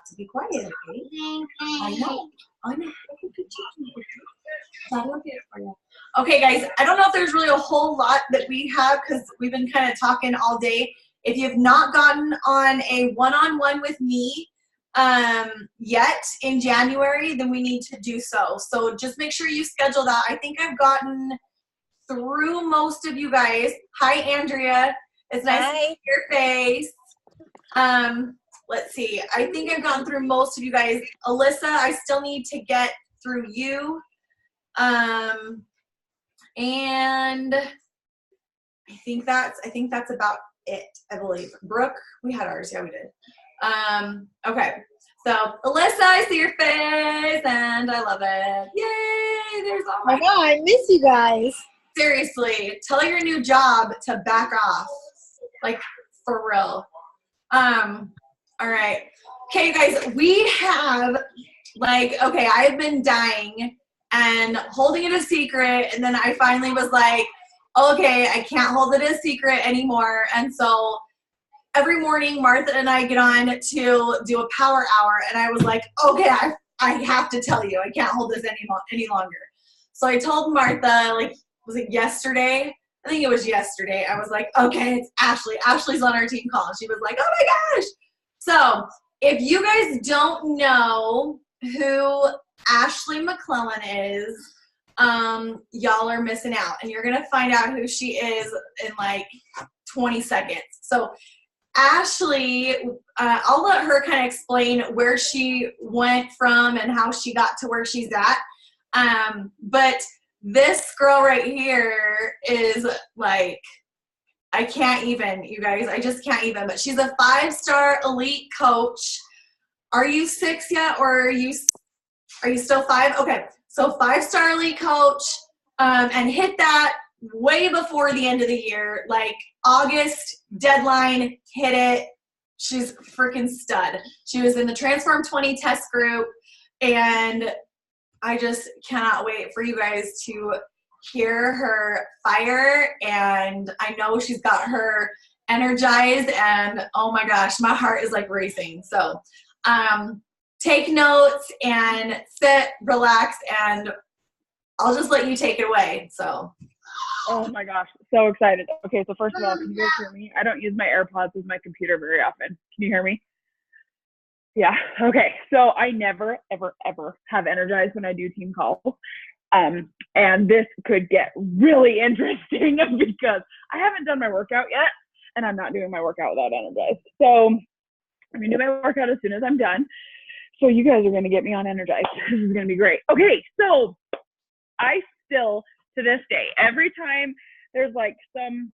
to be quiet, okay? I know. Okay, guys, I don't know if there's really a whole lot that we have because we've been kind of talking all day. If you've not gotten on a one-on-one with me yet in January, then we need to do so. So just make sure you schedule that. I think I've gotten through most of you guys. Hi, Andrea. It's nice to see your face. Let's see. I think I've gone through most of you guys. Alyssa, I still need to get through you. And I think that's about it, I believe. Brooke, we had ours. Yeah, we did. Okay. So, Alyssa, I see your face, and I love it. Yay! There's all my. I know, I miss you guys. Seriously, tell your new job to back off. Like, for real. All right. Okay, you guys, we have, like, okay, I've been dying and holding it a secret, and then I finally was like, okay, I can't hold it a secret anymore, and so every morning, Martha and I get on to do a power hour, and I was like, okay, I have to tell you, I can't hold this any longer. So I told Martha, like, was it yesterday? I think it was yesterday. I was like, okay, it's Ashley. Ashley's on our team call. She was like, oh my gosh. So if you guys don't know who Ashley McCellan is, y'all are missing out. And you're going to find out who she is in like 20 seconds. So Ashley, I'll let her kind of explain where she went from and how she got to where she's at. But this girl right here is like, I can't even, you guys, I just can't even. But she's a 5-star elite coach. Are you 6 yet, or are you still 5? Okay, so 5-star elite coach, and hit that way before the end of the year, like August deadline, hit it. She's freaking stud. She was in the Transform 20 test group, and I just cannot wait for you guys to hear her fire, and I know she's got her energized, and oh my gosh, my heart is like racing. So take notes and sit, relax, and I'll just let you take it away. So. Oh my gosh, so excited. Okay, so first of all, can you guys hear me? I don't use my AirPods with my computer very often. Can you hear me? Yeah, okay. So I never, ever, ever have energized when I do team calls. And this could get really interesting because I haven't done my workout yet, and I'm not doing my workout without energized. So I'm going to do my workout as soon as I'm done. So you guys are going to get me on energized. This is going to be great. Okay, so I still, to this day, every time there's like some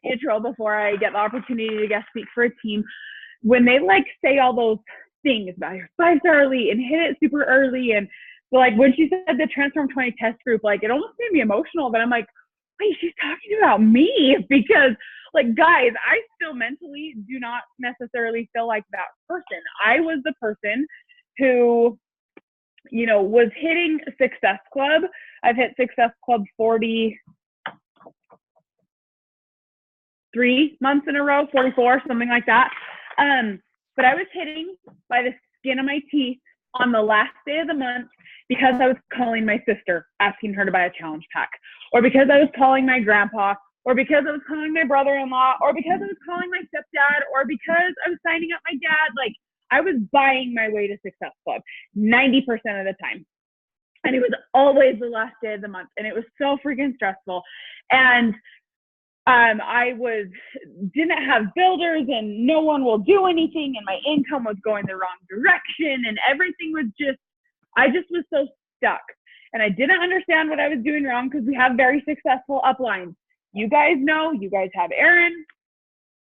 intro before I get the opportunity to guest speak for a team, when they like say all those things about your 5-star elite and hit it super early, and so like when she said the Transform 20 test group, like it almost made me emotional, but I'm like, wait, she's talking about me, because like, guys, I still mentally do not necessarily feel like that person. I was the person who, you know, was hitting Success Club. I've hit Success Club 43 months in a row, 44, something like that. But I was hitting by the skin of my teeth on the last day of the month because I was calling my sister, asking her to buy a challenge pack, or because I was calling my grandpa, or because I was calling my brother-in-law, or because I was calling my stepdad, or because I was signing up my dad. Like, I was buying my way to Success Club 90% of the time. And it was always the last day of the month. And it was so freaking stressful. And I didn't have builders, and no one will do anything. And my income was going the wrong direction. And everything was I just was so stuck. And I didn't understand what I was doing wrong, because we have very successful uplines. You guys know, you guys have Erin.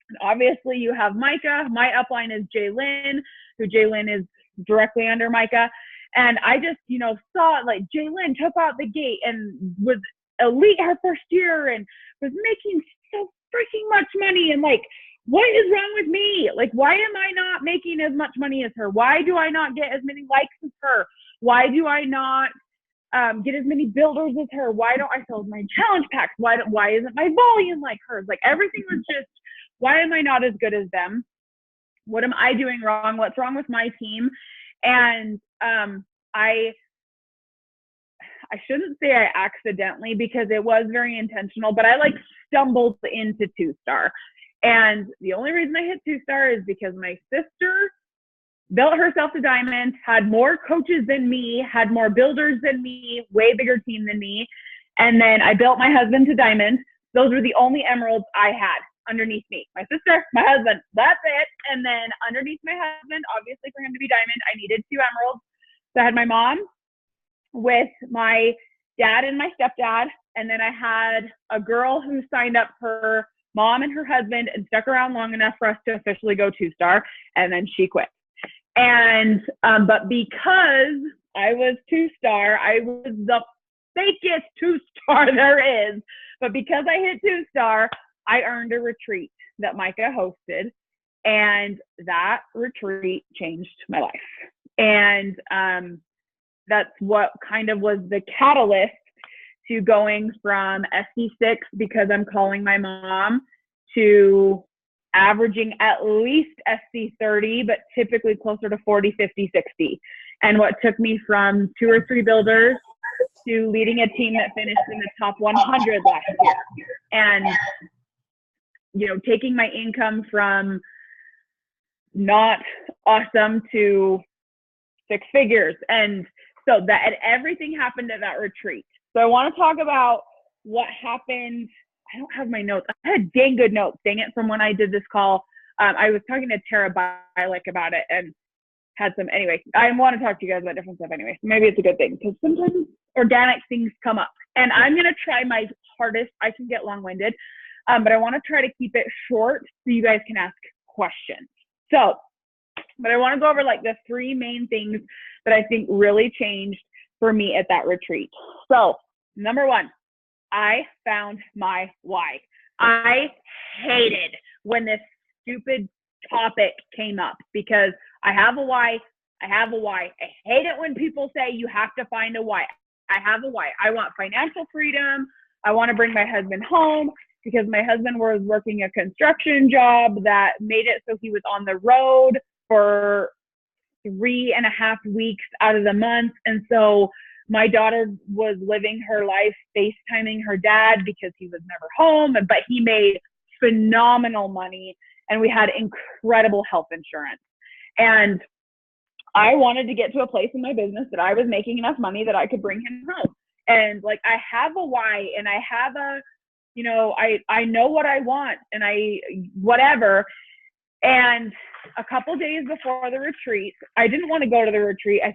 And obviously you have Micah. My upline is Jaylyn, who Jaylyn is directly under Micah. And I just, you know, saw like Jaylyn took out the gate and was elite her first year and was making so freaking much money. And like, what is wrong with me? Like, why am I not making as much money as her? Why do I not get as many likes as her? Why do I not get as many builders as her? Why don't I sell my challenge packs? Why isn't my volume like hers? Like, everything was just, why am I not as good as them? What am I doing wrong? What's wrong with my team? And I shouldn't say I accidentally, because it was very intentional, but I like stumbled into 2-star. And the only reason I hit 2-star is because my sister built herself to diamond, had more coaches than me, had more builders than me, way bigger team than me. And then I built my husband to diamond. Those were the only emeralds I had underneath me. My sister, my husband, that's it. And then underneath my husband, obviously for him to be diamond, I needed 2 emeralds. So I had my mom with my dad and my stepdad. And then I had a girl who signed up, her mom and her husband, and stuck around long enough for us to officially go 2-star. And then she quit. And, but because I was 2-star, I was the fakest 2-star there is. But because I hit 2-star, I earned a retreat that Micah hosted. And that retreat changed my life. And that's what kind of was the catalyst to going from SC6, because I'm calling my mom, to averaging at least SC30, but typically closer to 40, 50, 60. And what took me from 2 or 3 builders to leading a team that finished in the top 100 last year. And, you know, taking my income from not awesome to 6 figures. And so that, and everything happened at that retreat. So I want to talk about what happened. I don't have my notes. I had dang good notes, dang it, from when I did this call. I was talking to Tara Bilek about it and had some, anyway, I want to talk to you guys about different stuff anyway. So maybe it's a good thing, because sometimes organic things come up. And I'm going to try my hardest. I can get long-winded, but I want to try to keep it short so you guys can ask questions. So, but I want to go over like the 3 main things that I think really changed for me at that retreat. So, number 1, I found my why. I hated when this stupid topic came up, because I have a why. I have a why. I hate it when people say you have to find a why. I have a why. I want financial freedom. I want to bring my husband home, because my husband was working a construction job that made it so he was on the road for 3.5 weeks out of the month. And so my daughter was living her life FaceTiming her dad because he was never home, but he made phenomenal money and we had incredible health insurance. And I wanted to get to a place in my business that I was making enough money that I could bring him home. And like, I have a why, and I have a, you know, I know what I want, and whatever. And a couple days before the retreat, I didn't want to go to the retreat. I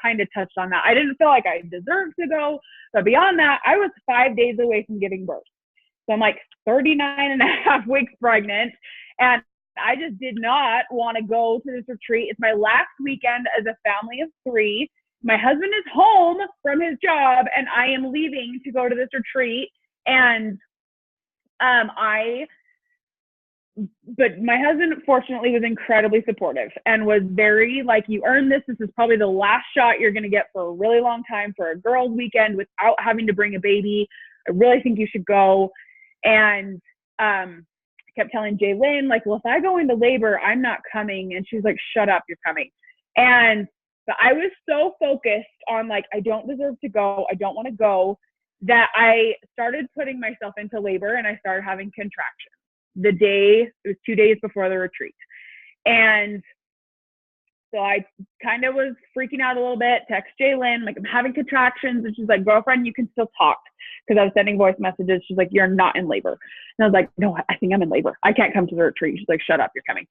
kind of touched on that. I didn't feel like I deserved to go, but beyond that, I was 5 days away from giving birth. So I'm like 39.5 weeks pregnant, and I just did not want to go to this retreat. It's my last weekend as a family of 3. My husband is home from his job, and I am leaving to go to this retreat. And but my husband fortunately was incredibly supportive and was very like, you earned this. This is probably the last shot you're going to get for a really long time for a girls' weekend without having to bring a baby. I really think you should go. And I kept telling Jaylyn, like, well, if I go into labor, I'm not coming. And she was like, shut up, you're coming. And but I was so focused on like, I don't deserve to go, I don't want to go, that I started putting myself into labor, and I started having contractions. It was 2 days before the retreat. And so I kind of was freaking out a little bit, text Jaylyn, like, I'm having contractions. And she's like, girlfriend, you can still talk. Because I was sending voice messages. She's like, you're not in labor. And I was like, no, I think I'm in labor. I can't come to the retreat. She's like, shut up, you're coming.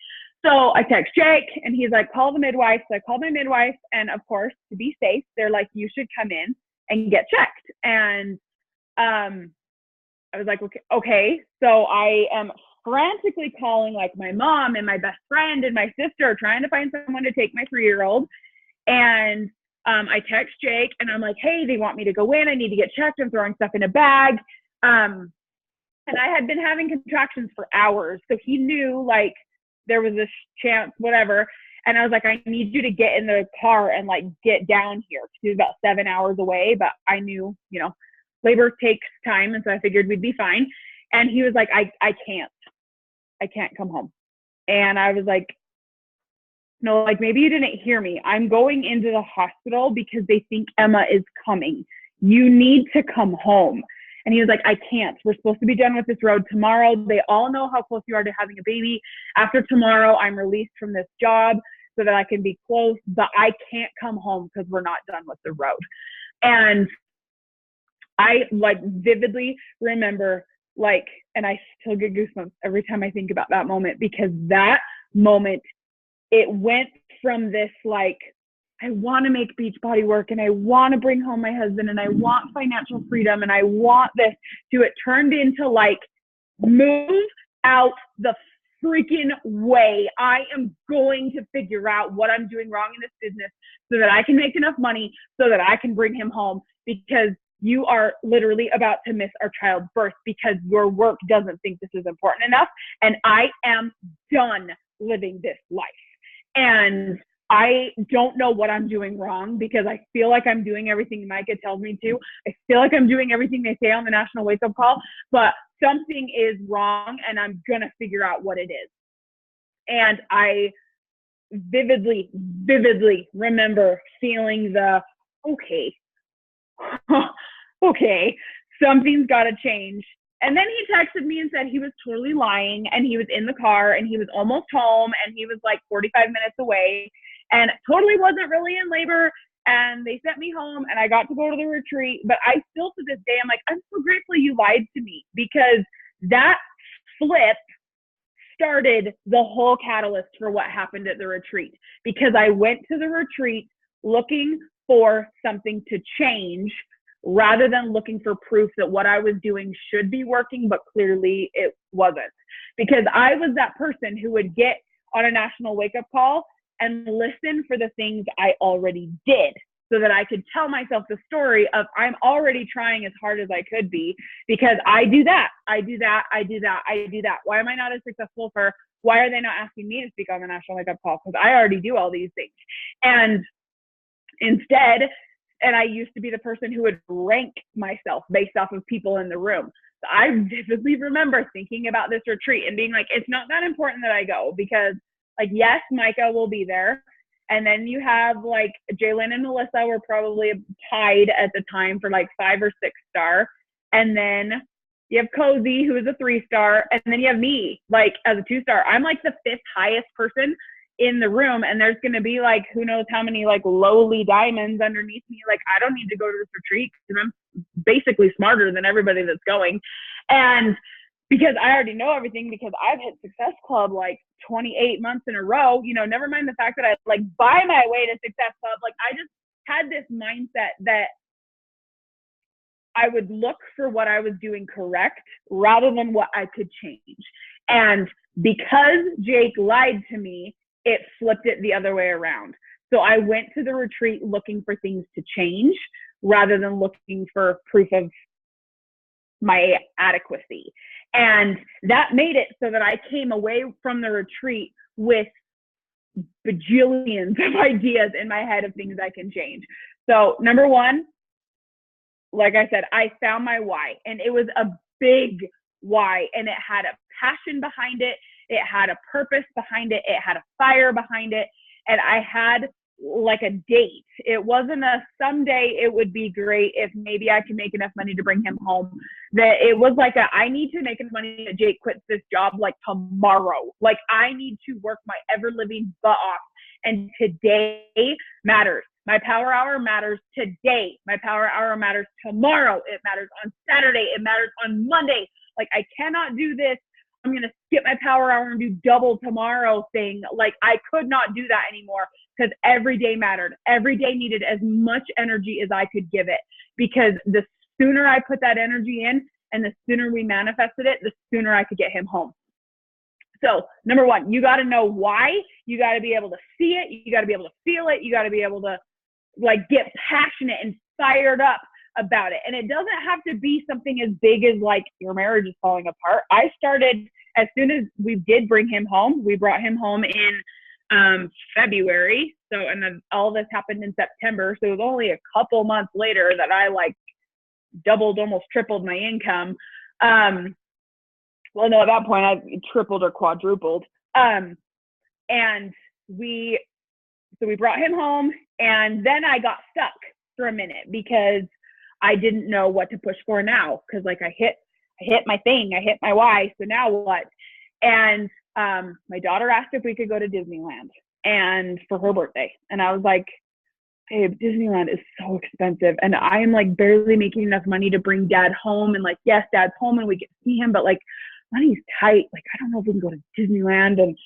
So I text Jake, and he's like, call the midwife. So I called my midwife. And of course, to be safe, they're like, you should come in and get checked. And I was like, okay. So I am frantically calling like my mom and my best friend and my sister, trying to find someone to take my 3-year-old. And I text Jake, and I'm like, hey, they want me to go in. I need to get checked. I'm throwing stuff in a bag. And I had been having contractions for hours. So he knew like there was this chance, whatever. And I was like, I need you to get in the car and like get down here. He was about 7 hours away, but I knew, you know, labor takes time. And so I figured we'd be fine. And he was like, I can't come home. And I was like, no, like maybe you didn't hear me. I'm going into the hospital because they think Emma is coming. You need to come home. And he was like, I can't. We're supposed to be done with this road tomorrow. They all know how close you are to having a baby. After tomorrow, I'm released from this job so that I can be close, but I can't come home because we're not done with the road. And I like vividly remember like, and I still get goosebumps every time I think about that moment, because that moment, it went from this like, I want to make Beachbody work and I want to bring home my husband and I want financial freedom and I want this, to it turned into like, move out the freaking way. I am going to figure out what I'm doing wrong in this business so that I can make enough money so that I can bring him home, because you are literally about to miss our child's birth because your work doesn't think this is important enough. And I am done living this life. And I don't know what I'm doing wrong, because I feel like I'm doing everything Micah tells me to. I feel like I'm doing everything they say on the National Wake Up Call, but something is wrong and I'm going to figure out what it is. And I vividly remember feeling the, okay, something's got to change. And then he texted me and said he was totally lying and he was in the car and he was almost home and he was like 45 minutes away and totally wasn't really in labor. And they sent me home and I got to go to the retreat. But I still to this day, I'm like, I'm so grateful you lied to me, because that flip started the whole catalyst for what happened at the retreat. Because I went to the retreat looking for something to change, rather than looking for proof that what I was doing should be working, but clearly it wasn't. Because I was that person who would get on a National Wake Up Call and listen for the things I already did, so that I could tell myself the story of I'm already trying as hard as I could be, because I do that. Why am I not as successful for, why are they not asking me to speak on the National Wake Up Call? Because I already do all these things. And instead, and I used to be the person who would rank myself based off of people in the room. So I vividly remember thinking about this retreat and being like, it's not that important that I go, because like, yes, Micah will be there. And then you have like Jalen and Melissa were probably tied at the time for like 5 or 6 star. And then you have Cozy, who is a 3-star. And then you have me, like as a 2-star. I'm like the 5th highest person in the room, and there's going to be like who knows how many like lowly diamonds underneath me. Like, I don't need to go to this retreat because I'm basically smarter than everybody that's going, and because I already know everything, because I've hit Success Club like 28 months in a row, you know, never mind the fact that I like buy my way to Success Club. Like, I just had this mindset that I would look for what I was doing correct rather than what I could change. And because Jake lied to me, it flipped it the other way around. So I went to the retreat looking for things to change rather than looking for proof of my adequacy. And that made it so that I came away from the retreat with bajillions of ideas in my head of things I can change. So number one, like I said, I found my why, and it was a big why, and it had a passion behind it. It had a purpose behind it. It had a fire behind it. And I had like a date. It wasn't a someday it would be great if maybe I could make enough money to bring him home. That it was like I need to make enough money that Jake quits this job like tomorrow. Like, I need to work my ever living butt off. And today matters. My power hour matters today. My power hour matters tomorrow. It matters on Saturday. It matters on Monday. Like, I cannot do this, I'm going to skip my power hour and do double tomorrow thing. Like, I could not do that anymore, because every day mattered. Every day needed as much energy as I could give it, because the sooner I put that energy in and the sooner we manifested it, the sooner I could get him home. So number one, you got to know why. You got to be able to see it. You got to be able to feel it. You got to be able to like get passionate and fired up about it. And it doesn't have to be something as big as like your marriage is falling apart. I started as soon as we did bring him home. We brought him home in February. So, and then all this happened in September. So it was only a couple months later that I like doubled, almost tripled my income. Well, no, at that point I tripled or quadrupled. And so we brought him home, and then I got stuck for a minute because I didn't know what to push for now. Cause like I hit my thing, I hit my why. So now what? And my daughter asked if we could go to Disneyland and for her birthday. And I was like, babe, Disneyland is so expensive. And I am like barely making enough money to bring dad home. And like, yes, dad's home and we get to see him, but like money's tight. Like, I don't know if we can go to Disneyland. And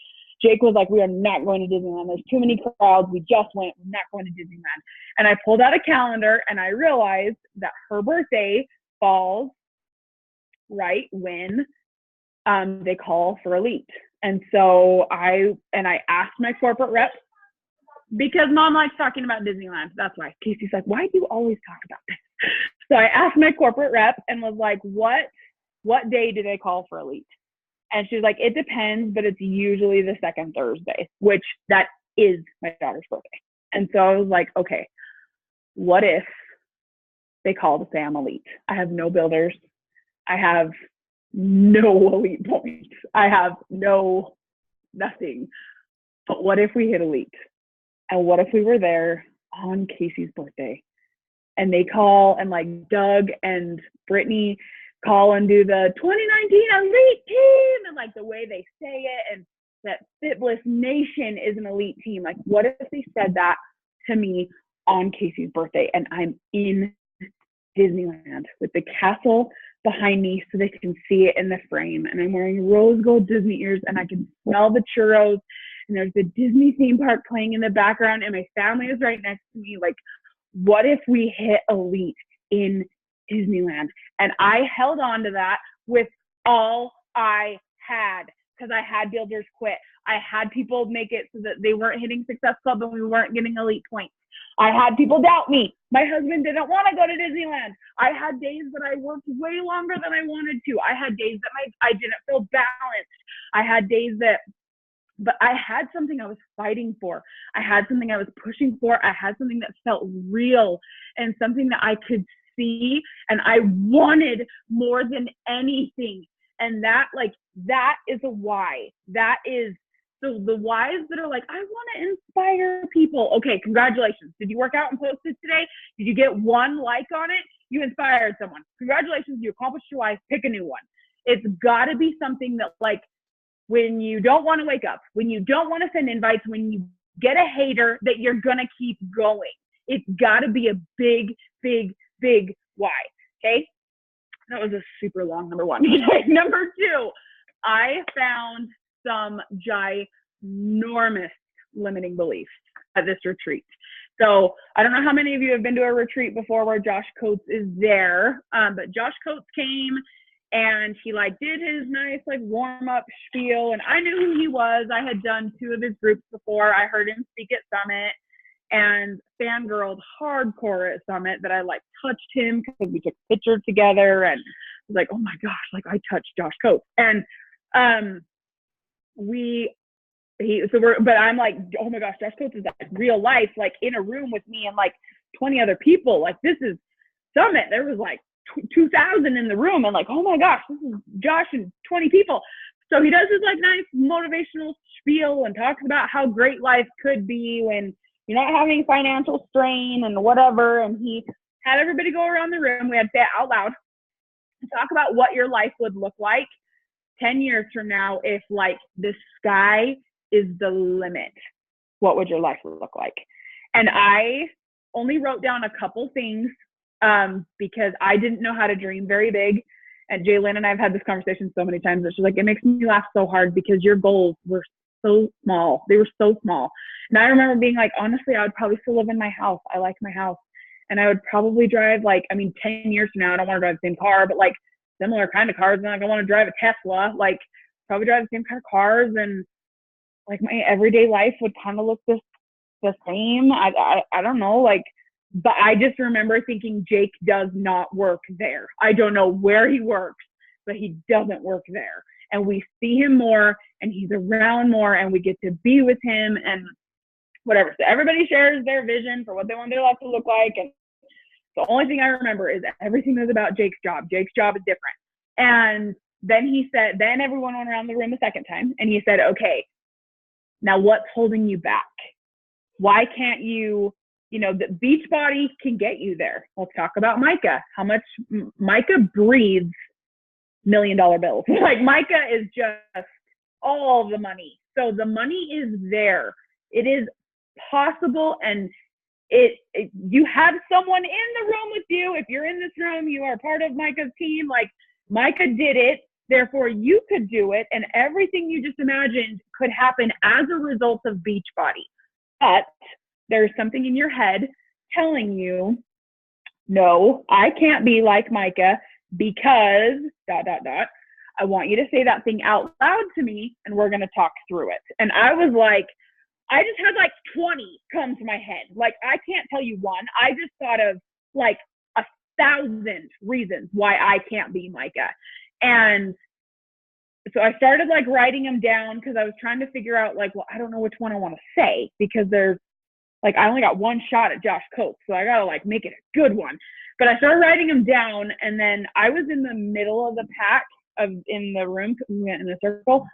Jake was like, we are not going to Disneyland. There's too many crowds. We just went. We're not going to Disneyland. And I pulled out a calendar and I realized that her birthday falls right when they call for Elite. And so I asked my corporate rep, because mom likes talking about Disneyland. That's why. Casey's like, why do you always talk about this? So I asked my corporate rep and was like, what day do they call for Elite? And she was like, it depends, but it's usually the second Thursday, which that is my daughter's birthday. And so I was like, okay, what if they call to say I'm Elite? I have no builders. I have no Elite points. I have nothing. But what if we hit Elite? And what if we were there on Casey's birthday? And they call, and like Doug and Brittany call and do the 2019 Elite team, and like the way they say it, and that Fitless Nation is an Elite team. Like, what if they said that to me on Casey's birthday and I'm in Disneyland with the castle behind me so they can see it in the frame, and I'm wearing rose gold Disney ears, and I can smell the churros, and there's the Disney theme park playing in the background, and my family is right next to me. Like, what if we hit Elite in Disneyland? And I held on to that with all I had, because I had builders quit. I had people make it so that they weren't hitting Success Club and we weren't getting Elite points. I had people doubt me. My husband didn't want to go to Disneyland. I had days that I worked way longer than I wanted to. I had days that I didn't feel balanced. I had days that, but I had something I was fighting for. I had something I was pushing for. I had something that felt real and something that I could see, and I wanted more than anything. And that is a why. That is, so the whys that are like, I want to inspire people. Okay, congratulations. Did you work out and post it today? Did you get one like on it? You inspired someone. Congratulations, you accomplished your why. Pick a new one. It's got to be something that, like, when you don't want to wake up, when you don't want to send invites, when you get a hater, that you're going to keep going. It's got to be a big why. Okay? That was a super long number one. Number two, I found some ginormous limiting beliefs at this retreat. So I don't know how many of you have been to a retreat before where Josh Coates is there, but Josh Coates came and he like did his nice like warm up spiel, and I knew who he was. I had done 2 of his groups before. I heard him speak at Summit and fangirled hardcore at Summit that I like touched him because we took pictures together, and was like, oh my gosh, like I touched Josh Coates. And but I'm like, oh my gosh, Josh Coates is like real life, like in a room with me and like 20 other people. Like, this is Summit. There was like 2,000 in the room, and like, oh my gosh, this is Josh and 20 people. So he does his like nice motivational spiel and talks about how great life could be when you're not having financial strain and whatever. And he had everybody go around the room. We had to say it out loud and talk about what your life would look like 10 years from now if like the sky is the limit. What would your life look like? And I only wrote down a couple things because I didn't know how to dream very big. And Jalen and I have had this conversation so many times that she's like, it makes me laugh so hard because your goals were so small. They were so small. And I remember being like, honestly, I would probably still live in my house. I like my house. And I would probably drive 10 years from now, I don't want to drive the same car, but like similar kind of cars. And like, I want to drive a Tesla, like probably drive the same kind of cars. And like my everyday life would kind of look the same. I don't know, like, but I just remember thinking Jake does not work there. I don't know where he works, but he doesn't work there. And we see him more and he's around more and we get to be with him and whatever. So everybody shares their vision for what they want their life to look like. And the only thing I remember is everything was about Jake's job. Jake's job is different. And then he said, then everyone went around the room a second time and he said, okay, Now, what's holding you back? Why can't you, the Beachbody can get you there. Let's talk about Micah. How much Micah breathes $1 million bills. Like Micah is just all the money. So the money is there. It is possible, and you have someone in the room with you. If you're in this room, you are part of Micah's team. Like Micah did it, therefore you could do it, and everything you just imagined could happen as a result of Beachbody. But there's something in your head telling you, no, I can't be like Micah because ... I want you to say that thing out loud to me, and we're going to talk through it. And I was like, I just had like 20 come to my head. Like, I can't tell you one. I just thought of like 1,000 reasons why I can't be Micah. And so I started like writing them down because I was trying to figure out like, well, I don't know which one I want to say, because there's like, I only got one shot at Josh Coates, so I got to like make it a good one. But I started writing them down, and then I was in the middle of the pack in the room. We went in a circle.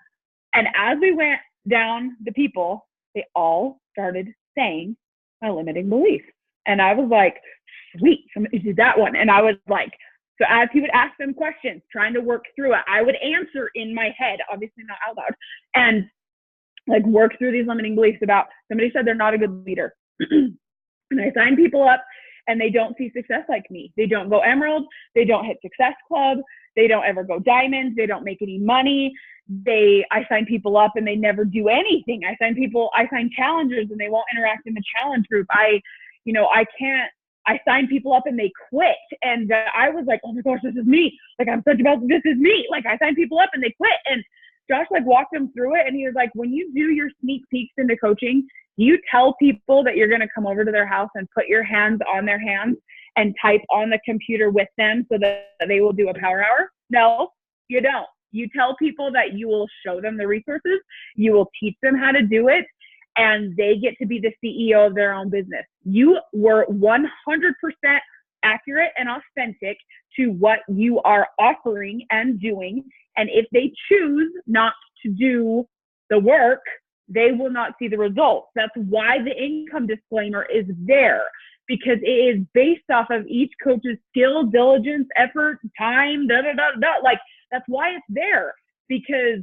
And as we went down the people, they all started saying my limiting belief. And I was like, sweet, somebody did that one. And I was like, so as he would ask them questions, trying to work through it, I would answer in my head, obviously not out loud, and like work through these limiting beliefs about, somebody said they're not a good leader. And I sign people up and they don't see success like me. They don't go Emerald. They don't hit Success Club. They don't ever go Diamonds. They don't make any money. I sign people up and they never do anything. I sign challengers and they won't interact in the challenge group. I sign people up and they quit. And I was like, oh my gosh, this is me. Like, I'm such about, this is me. Like, I sign people up and they quit. And Josh like walked them through it. And he was like, when you do your sneak peeks into coaching, you tell people that you're going to come over to their house and put your hands on their hands and type on the computer with them so that they will do a power hour? No, you don't. You tell people that you will show them the resources, you will teach them how to do it, and they get to be the CEO of their own business. You were 100% accurate and authentic to what you are offering and doing. And if they choose not to do the work, they will not see the results. That's why the income disclaimer is there, because it is based off of each coach's skill, diligence, effort, time, Like, that's why it's there, because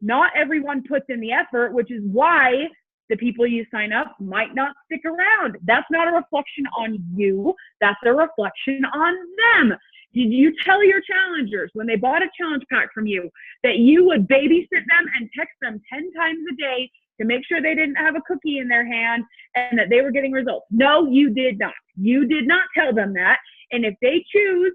not everyone puts in the effort, which is why the people you sign up might not stick around. That's not a reflection on you. That's a reflection on them. Did you tell your challengers when they bought a challenge pack from you that you would babysit them and text them 10 times a day to make sure they didn't have a cookie in their hand and that they were getting results? No, you did not. You did not tell them that. And if they choose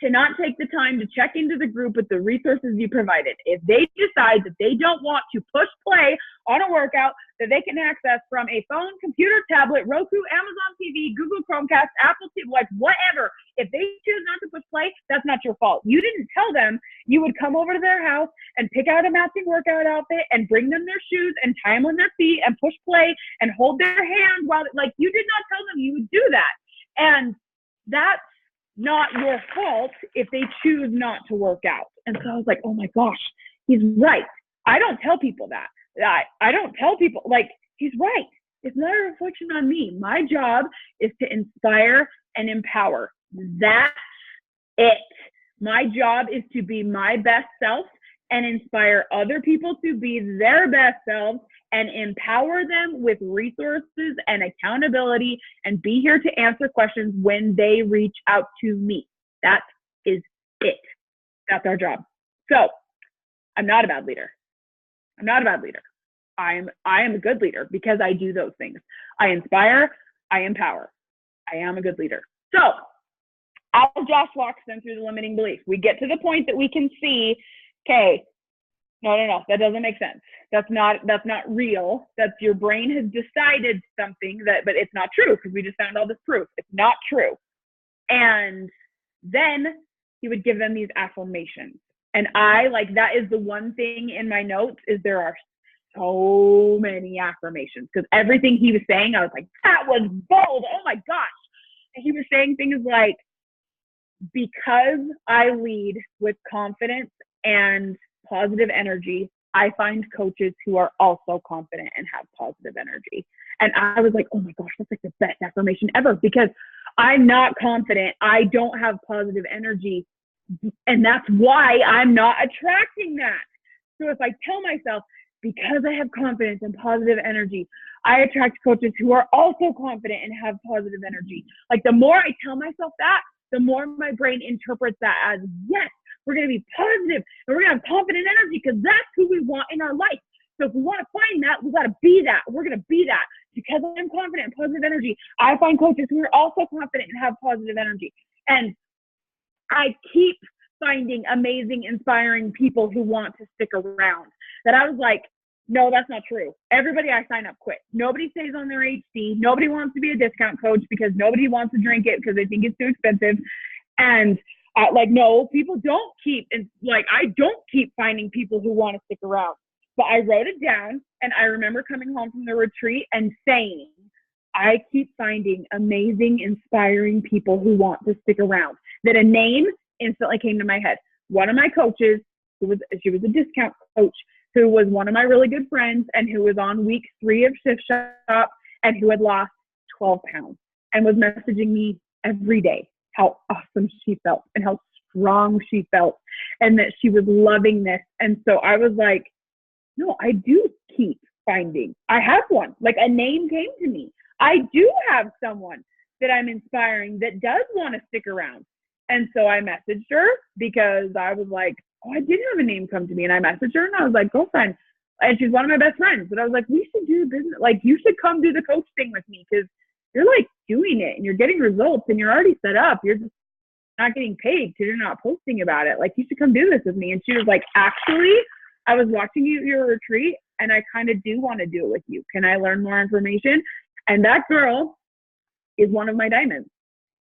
to not take the time to check into the group with the resources you provided, if they decide that they don't want to push play on a workout that they can access from a phone, computer, tablet, Roku, Amazon TV, Google Chromecast, Apple TV, like whatever, if they choose not to push play, that's not your fault. You didn't tell them you would come over to their house and pick out a matching workout outfit and bring them their shoes and tie them on their feet and push play and hold their hand while, like, you did not tell them you would do that. And that's not your fault if they choose not to work out. And so I was like, oh my gosh, he's right. I don't tell people that. I don't tell people, like, he's right. It's not a reflection on me. My job is to inspire and empower. That's it. My job is to be my best self and inspire other people to be their best selves and empower them with resources and accountability and be here to answer questions when they reach out to me. That is it. That's our job. So I'm not a bad leader. I'm not a bad leader. I am a good leader because I do those things. I inspire, I empower. I am a good leader. So as Josh walks them through the limiting beliefs, we get to the point that we can see, okay, no, that doesn't make sense. That's not real. That's your brain has decided something but it's not true because we just found all this proof. It's not true. And then he would give them these affirmations. And that is the one thing in my notes is there are so many affirmations because everything he was saying, I was like, that was bold. Oh my gosh. And he was saying things like, because I lead with confidence and positive energy, I find coaches who are also confident and have positive energy. And I was like, oh my gosh, that's like the best affirmation ever, because I'm not confident. I don't have positive energy. And that's why I'm not attracting that. So if I tell myself, because I have confidence and positive energy, I attract coaches who are also confident and have positive energy. Like the more I tell myself that, the more my brain interprets that as, yes, we're going to be positive and we're going to have confident energy, because that's who we want in our life. So if we want to find that, we got to be that. We're going to be that. Because I'm confident and positive energy, I find coaches who are also confident and have positive energy. And I keep finding amazing, inspiring people who want to stick around. That I was like, no, that's not true. Everybody I sign up quit. Nobody stays on their HD. Nobody wants to be a discount coach because nobody wants to drink it because they think it's too expensive. And like, no, people don't keep, and like, I don't keep finding people who want to stick around. But I wrote it down, and I remember coming home from the retreat and saying, I keep finding amazing, inspiring people who want to stick around. That a name instantly came to my head. One of my coaches, she was a discount coach, who was one of my really good friends and who was on week 3 of Shift Shop and who had lost 12 pounds and was messaging me every day how awesome she felt and how strong she felt and that she was loving this. And so I was like, no, I do keep finding. I have one. Like a name came to me. I do have someone that I'm inspiring that does want to stick around. And so I messaged her because I was like, oh, I did have a name come to me. And I messaged her and I was like, girlfriend. And she's one of my best friends. But I was like, we should do business. Like, you should come do the coach thing with me because you're like doing it and you're getting results and you're already set up. You're just not getting paid because you're not posting about it. Like, you should come do this with me. And she was like, actually, I was watching you at your retreat and I kind of do want to do it with you. Can I learn more information? And that girl is one of my diamonds.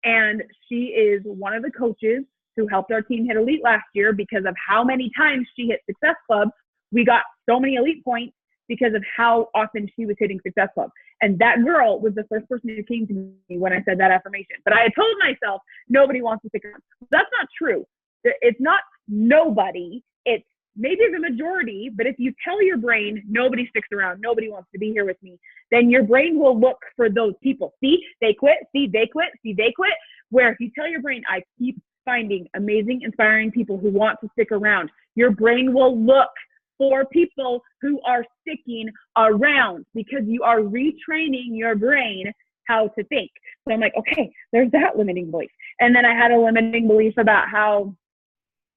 And she is one of the coaches who helped our team hit elite last year because of how many times she hit Success Club. We got so many elite points because of how often she was hitting Success Club. And that girl was the first person who came to me when I said that affirmation. But I had told myself, nobody wants to stick around. That's not true. It's not nobody. It's maybe the majority. But if you tell your brain, nobody sticks around, nobody wants to be here with me, then your brain will look for those people. See, they quit. See, they quit. See, they quit. Where if you tell your brain, I keep finding amazing, inspiring people who want to stick around, your brain will look for people who are sticking around because you are retraining your brain how to think. So I'm like, okay, there's that limiting belief. And then I had a limiting belief about how,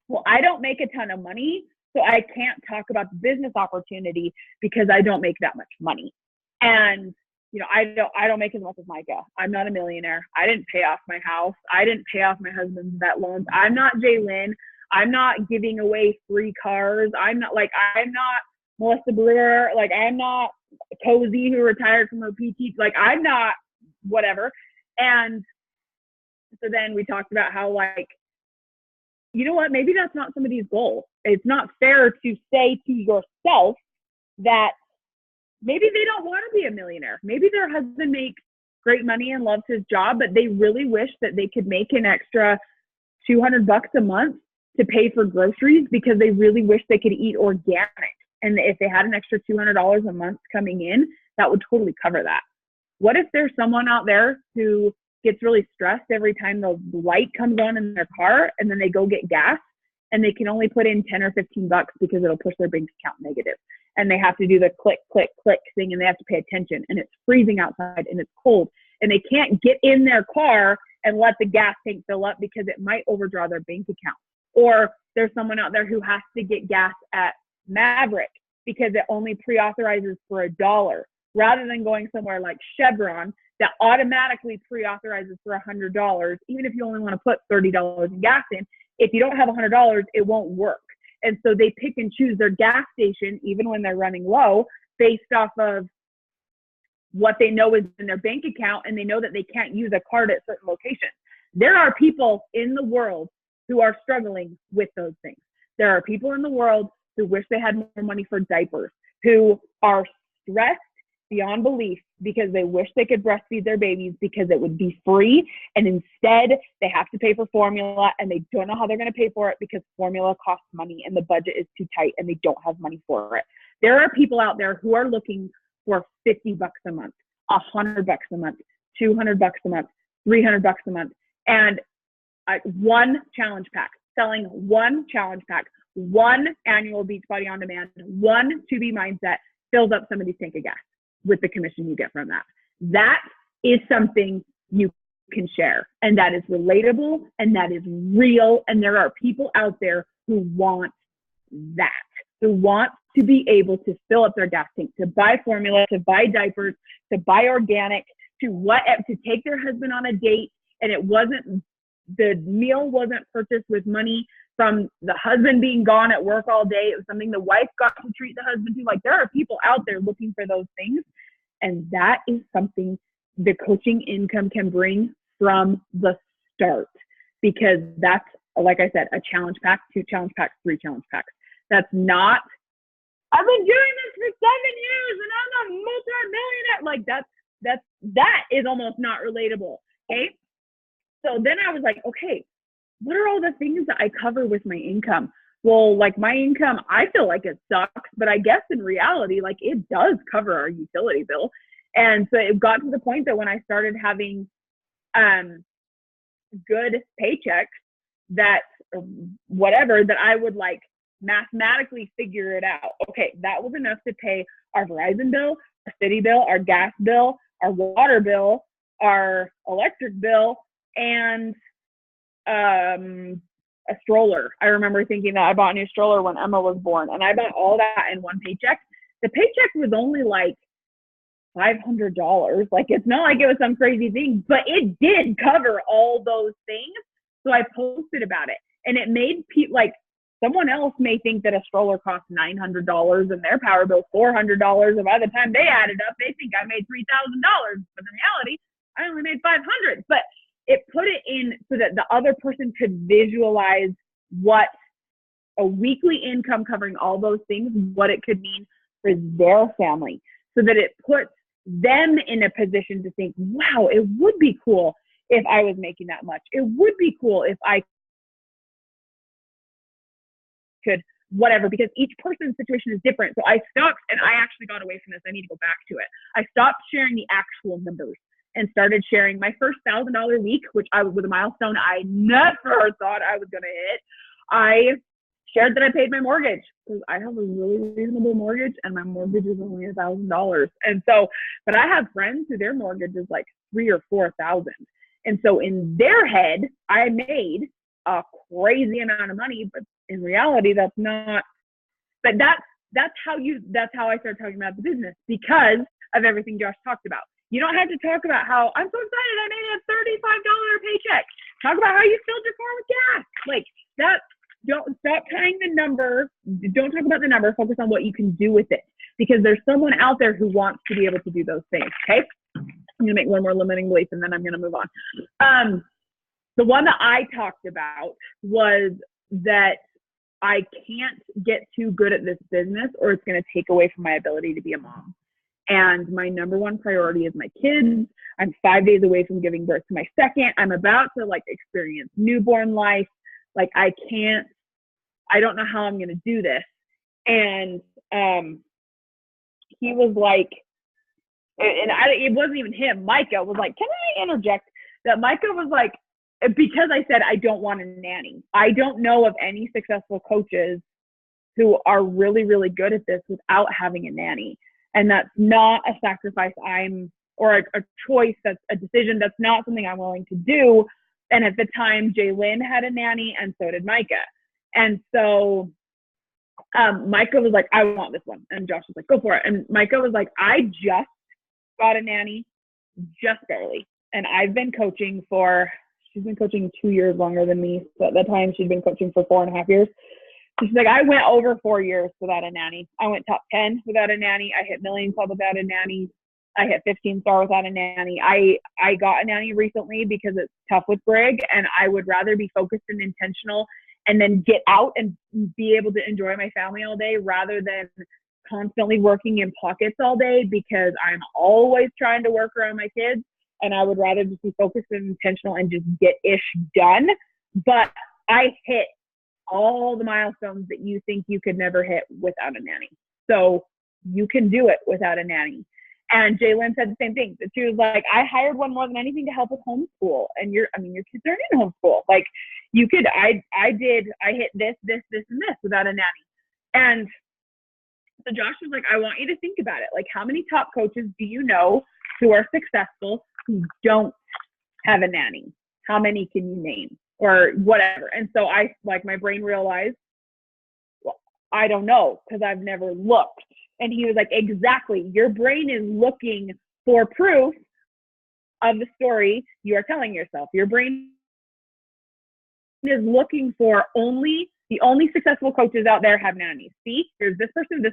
well, I don't make a ton of money, so I can't talk about the business opportunity because I don't make that much money. And you know, I don't make as much as Micah. I'm not a millionaire. I didn't pay off my house. I didn't pay off my husband's vet loans. I'm not Jalen. I'm not giving away free cars. I'm not Melissa Brewer. Like, I'm not Cozy who retired from her PT. Like, I'm not whatever. And so then we talked about how, like, you know what? Maybe that's not somebody's goal. It's not fair to say to yourself that maybe they don't want to be a millionaire. Maybe their husband makes great money and loves his job, but they really wish that they could make an extra $200 a month to pay for groceries because they really wish they could eat organic. And if they had an extra $200 a month coming in, that would totally cover that. What if there's someone out there who gets really stressed every time the light comes on in their car and then they go get gas and they can only put in 10 or 15 bucks because it'll push their bank account negative. And they have to do the click, click, click thing and they have to pay attention and it's freezing outside and it's cold and they can't get in their car and let the gas tank fill up because it might overdraw their bank account. Or there's someone out there who has to get gas at Maverick because it only pre-authorizes for $1 rather than going somewhere like Chevron that automatically pre-authorizes for $100. Even if you only want to put $30 in gas in, if you don't have $100, it won't work. And so they pick and choose their gas station, even when they're running low, based off of what they know is in their bank account, and they know that they can't use a card at certain locations. There are people in the world who are struggling with those things. There are people in the world who wish they had more money for diapers, who are stressed beyond belief because they wish they could breastfeed their babies because it would be free. And instead they have to pay for formula and they don't know how they're going to pay for it because formula costs money and the budget is too tight and they don't have money for it. There are people out there who are looking for $50 a month, $100 a month, $200 a month, $300 a month. And one challenge pack, selling one challenge pack, one annual Beachbody On Demand, one 2B Mindset fills up somebody's tank of gas with the commission you get from that. That is something you can share, and that is relatable, and that is real. And there are people out there who want that, who want to be able to fill up their gas tank, to buy formula, to buy diapers, to buy organic, to take their husband on a date, and the meal wasn't purchased with money from the husband being gone at work all day. It was something the wife got to treat the husband to. Like, there are people out there looking for those things. And that is something the coaching income can bring from the start, because that's, like I said, a challenge pack, 2 challenge packs, 3 challenge packs. That's not, I've been doing this for 7 years and I'm a multi-millionaire. Like that is almost not relatable. Okay. So then I was like, okay, what are all the things that I cover with my income? Well, like my income, I feel like it sucks, but I guess in reality, like it does cover our utility bill. And so it got to the point that when I started having good paychecks, that whatever, that I would like mathematically figure it out. Okay, that was enough to pay our Verizon bill, our city bill, our gas bill, our water bill, our electric bill, and a stroller. I remember thinking that I bought a new stroller when Emma was born, and I bought all that in one paycheck. The paycheck was only like $500. Like, it's not like it was some crazy thing, but it did cover all those things. So I posted about it, and it made people, like, someone else may think that a stroller costs $900 and their power bill $400, and by the time they add it up, they think I made $3,000. But in reality, I only made $500. But it put it in so that the other person could visualize what a weekly income covering all those things, what it could mean for their family, so that it puts them in a position to think, wow, it would be cool if I was making that much. It would be cool if I could whatever, because each person's situation is different. So I stopped, and I actually got away from this. I need to go back to it. I stopped sharing the actual numbers and started sharing my first $1,000 week, which I was with a milestone I never thought I was going to hit. I shared that I paid my mortgage, because I have a really reasonable mortgage and my mortgage is only $1,000. And so, but I have friends who their mortgage is like $3,000 or $4,000. And so in their head, I made a crazy amount of money, but in reality, that's not. But that's how I started talking about the business, because of everything Josh talked about. You don't have to talk about how I'm so excited I made a $35 paycheck. Talk about how you filled your car with gas. Like that. Don't stop tying the number. Don't talk about the number. Focus on what you can do with it, because there's someone out there who wants to be able to do those things. Okay. I'm going to make one more limiting belief and then I'm going to move on. The one that I talked about was that I can't get too good at this business or it's going to take away from my ability to be a mom. And my number one priority is my kids. I'm 5 days away from giving birth to my second. I'm about to like experience newborn life. Like I don't know how I'm going to do this. And he was like, it wasn't even him. Micah was like, can I interject? That Micah was like, because I said I don't want a nanny. I don't know of any successful coaches who are really, really good at this without having a nanny. And that's not a sacrifice or a choice, that's a decision, that's not something I'm willing to do. And at the time, Jaylyn had a nanny and so did Micah. And so Micah was like, I want this one. And Josh was like, go for it. And Micah was like, I just got a nanny, just barely. And I've been coaching she's been coaching 2 years longer than me. So at that time, she'd been coaching for 4.5 years. So she's like, I went over 4 years without a nanny. I went top 10 without a nanny. I hit Million Club without a nanny. I hit 15-star without a nanny. I got a nanny recently because it's tough with Greg, and I would rather be focused and intentional and then get out and be able to enjoy my family all day rather than constantly working in pockets all day because I'm always trying to work around my kids, and I would rather just be focused and intentional and just get ish done. But I hit all the milestones that you think you could never hit without a nanny. So you can do it without a nanny. And Jalen said the same thing. That she was like, I hired one more than anything to help with homeschool. And your kids are in homeschool. Like you could, I hit this, and this without a nanny. And so Josh was like, I want you to think about it. Like, how many top coaches do you know who are successful who don't have a nanny? How many can you name or whatever? And so I, like, my brain realized, well, I don't know because I've never looked. And he was like, exactly. Your brain is looking for proof of the story you are telling yourself. Your brain is looking for the only successful coaches out there have nannies. See, there's this person. Because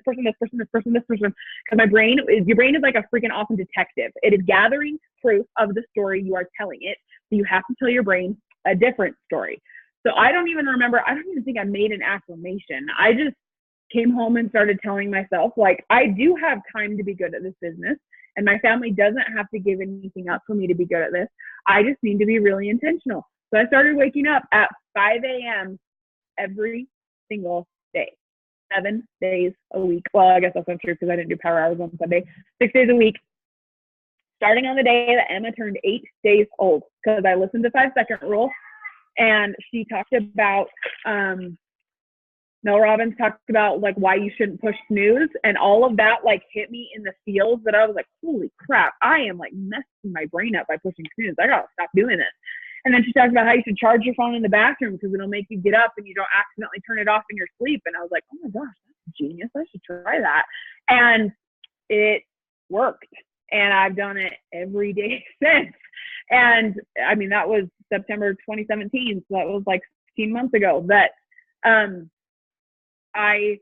your brain is like a freaking awesome detective. It is gathering proof of the story you are telling it. So you have to tell your brain a different story. So I don't even think I made an affirmation. I just came home and started telling myself, like, I do have time to be good at this business, and my family doesn't have to give anything up for me to be good at this. I just need to be really intentional. So I started waking up at 5 a.m. every single day, 7 days a week. Well, I guess that's not true because I didn't do power hours on Sunday. 6 days a week, starting on the day that Emma turned 8 days old, because I listened to 5-second rule, and she talked about Mel Robbins talked about like why you shouldn't push snooze, and all of that like hit me in the feels that I was like, holy crap, I am like messing my brain up by pushing snooze. I gotta stop doing this. And then she talked about how you should charge your phone in the bathroom because it'll make you get up and you don't accidentally turn it off in your sleep. And I was like, oh my gosh, that's genius. I should try that. And it worked. And I've done it every day since. And I mean, that was September 2017. So that was like 16 months ago that I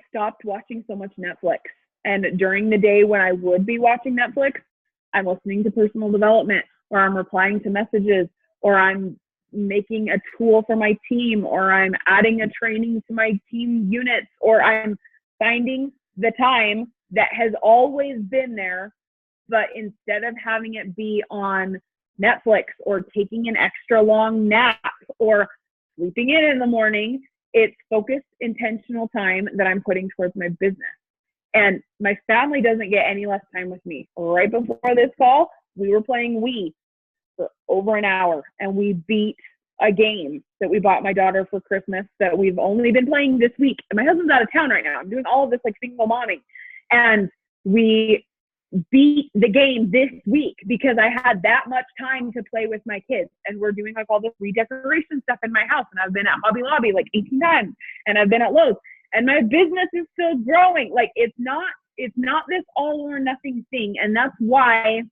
stopped watching so much Netflix. And during the day when I would be watching Netflix, I'm listening to personal development, or I'm replying to messages, or I'm making a tool for my team, or I'm adding a training to my team units, or I'm finding the time that has always been there, but instead of having it be on Netflix or taking an extra long nap or sleeping in the morning, it's focused, intentional time that I'm putting towards my business. And my family doesn't get any less time with me. Right before this call, we were playing Wii for over an hour, and we beat a game that we bought my daughter for Christmas that we've only been playing this week. And my husband's out of town right now. I'm doing all of this like single momming. And we beat the game this week because I had that much time to play with my kids. And we're doing like all this redecoration stuff in my house. And I've been at Hobby Lobby like 18 times, and I've been at Lowe's, and my business is still growing. Like it's not this all or nothing thing. And that's why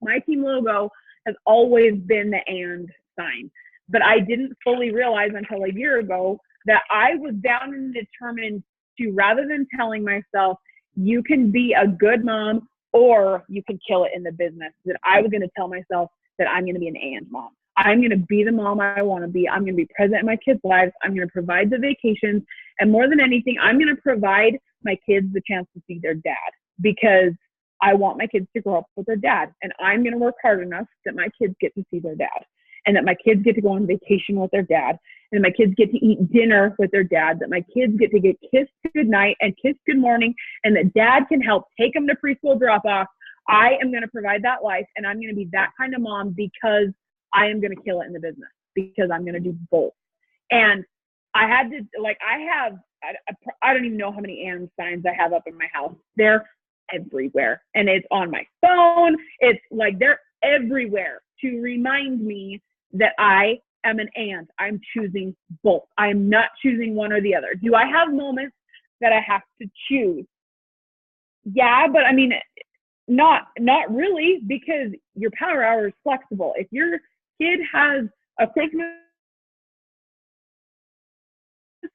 my team logo has always been the and sign. But I didn't fully realize until a year ago that I was down and determined to, rather than telling myself, you can be a good mom or you can kill it in the business, that I was going to tell myself that I'm going to be an and mom. I'm going to be the mom I want to be. I'm going to be present in my kids' lives. I'm going to provide the vacations. And more than anything, I'm going to provide my kids the chance to see their dad, because I want my kids to grow up with their dad. And I'm going to work hard enough that my kids get to see their dad, and that my kids get to go on vacation with their dad, and my kids get to eat dinner with their dad, that my kids get to get kissed goodnight and kissed good morning, and that dad can help take them to preschool drop off. I am going to provide that life, and I'm going to be that kind of mom because I am going to kill it in the business, because I'm going to do both. And I had to, like, I don't even know how many and signs I have up in my house. They're everywhere. And it's on my phone. It's like they're everywhere to remind me that I am an and. I'm choosing both. I'm not choosing one or the other. Do I have moments that I have to choose? Yeah, but I mean, not really, because your power hour is flexible. If your kid has a Christmas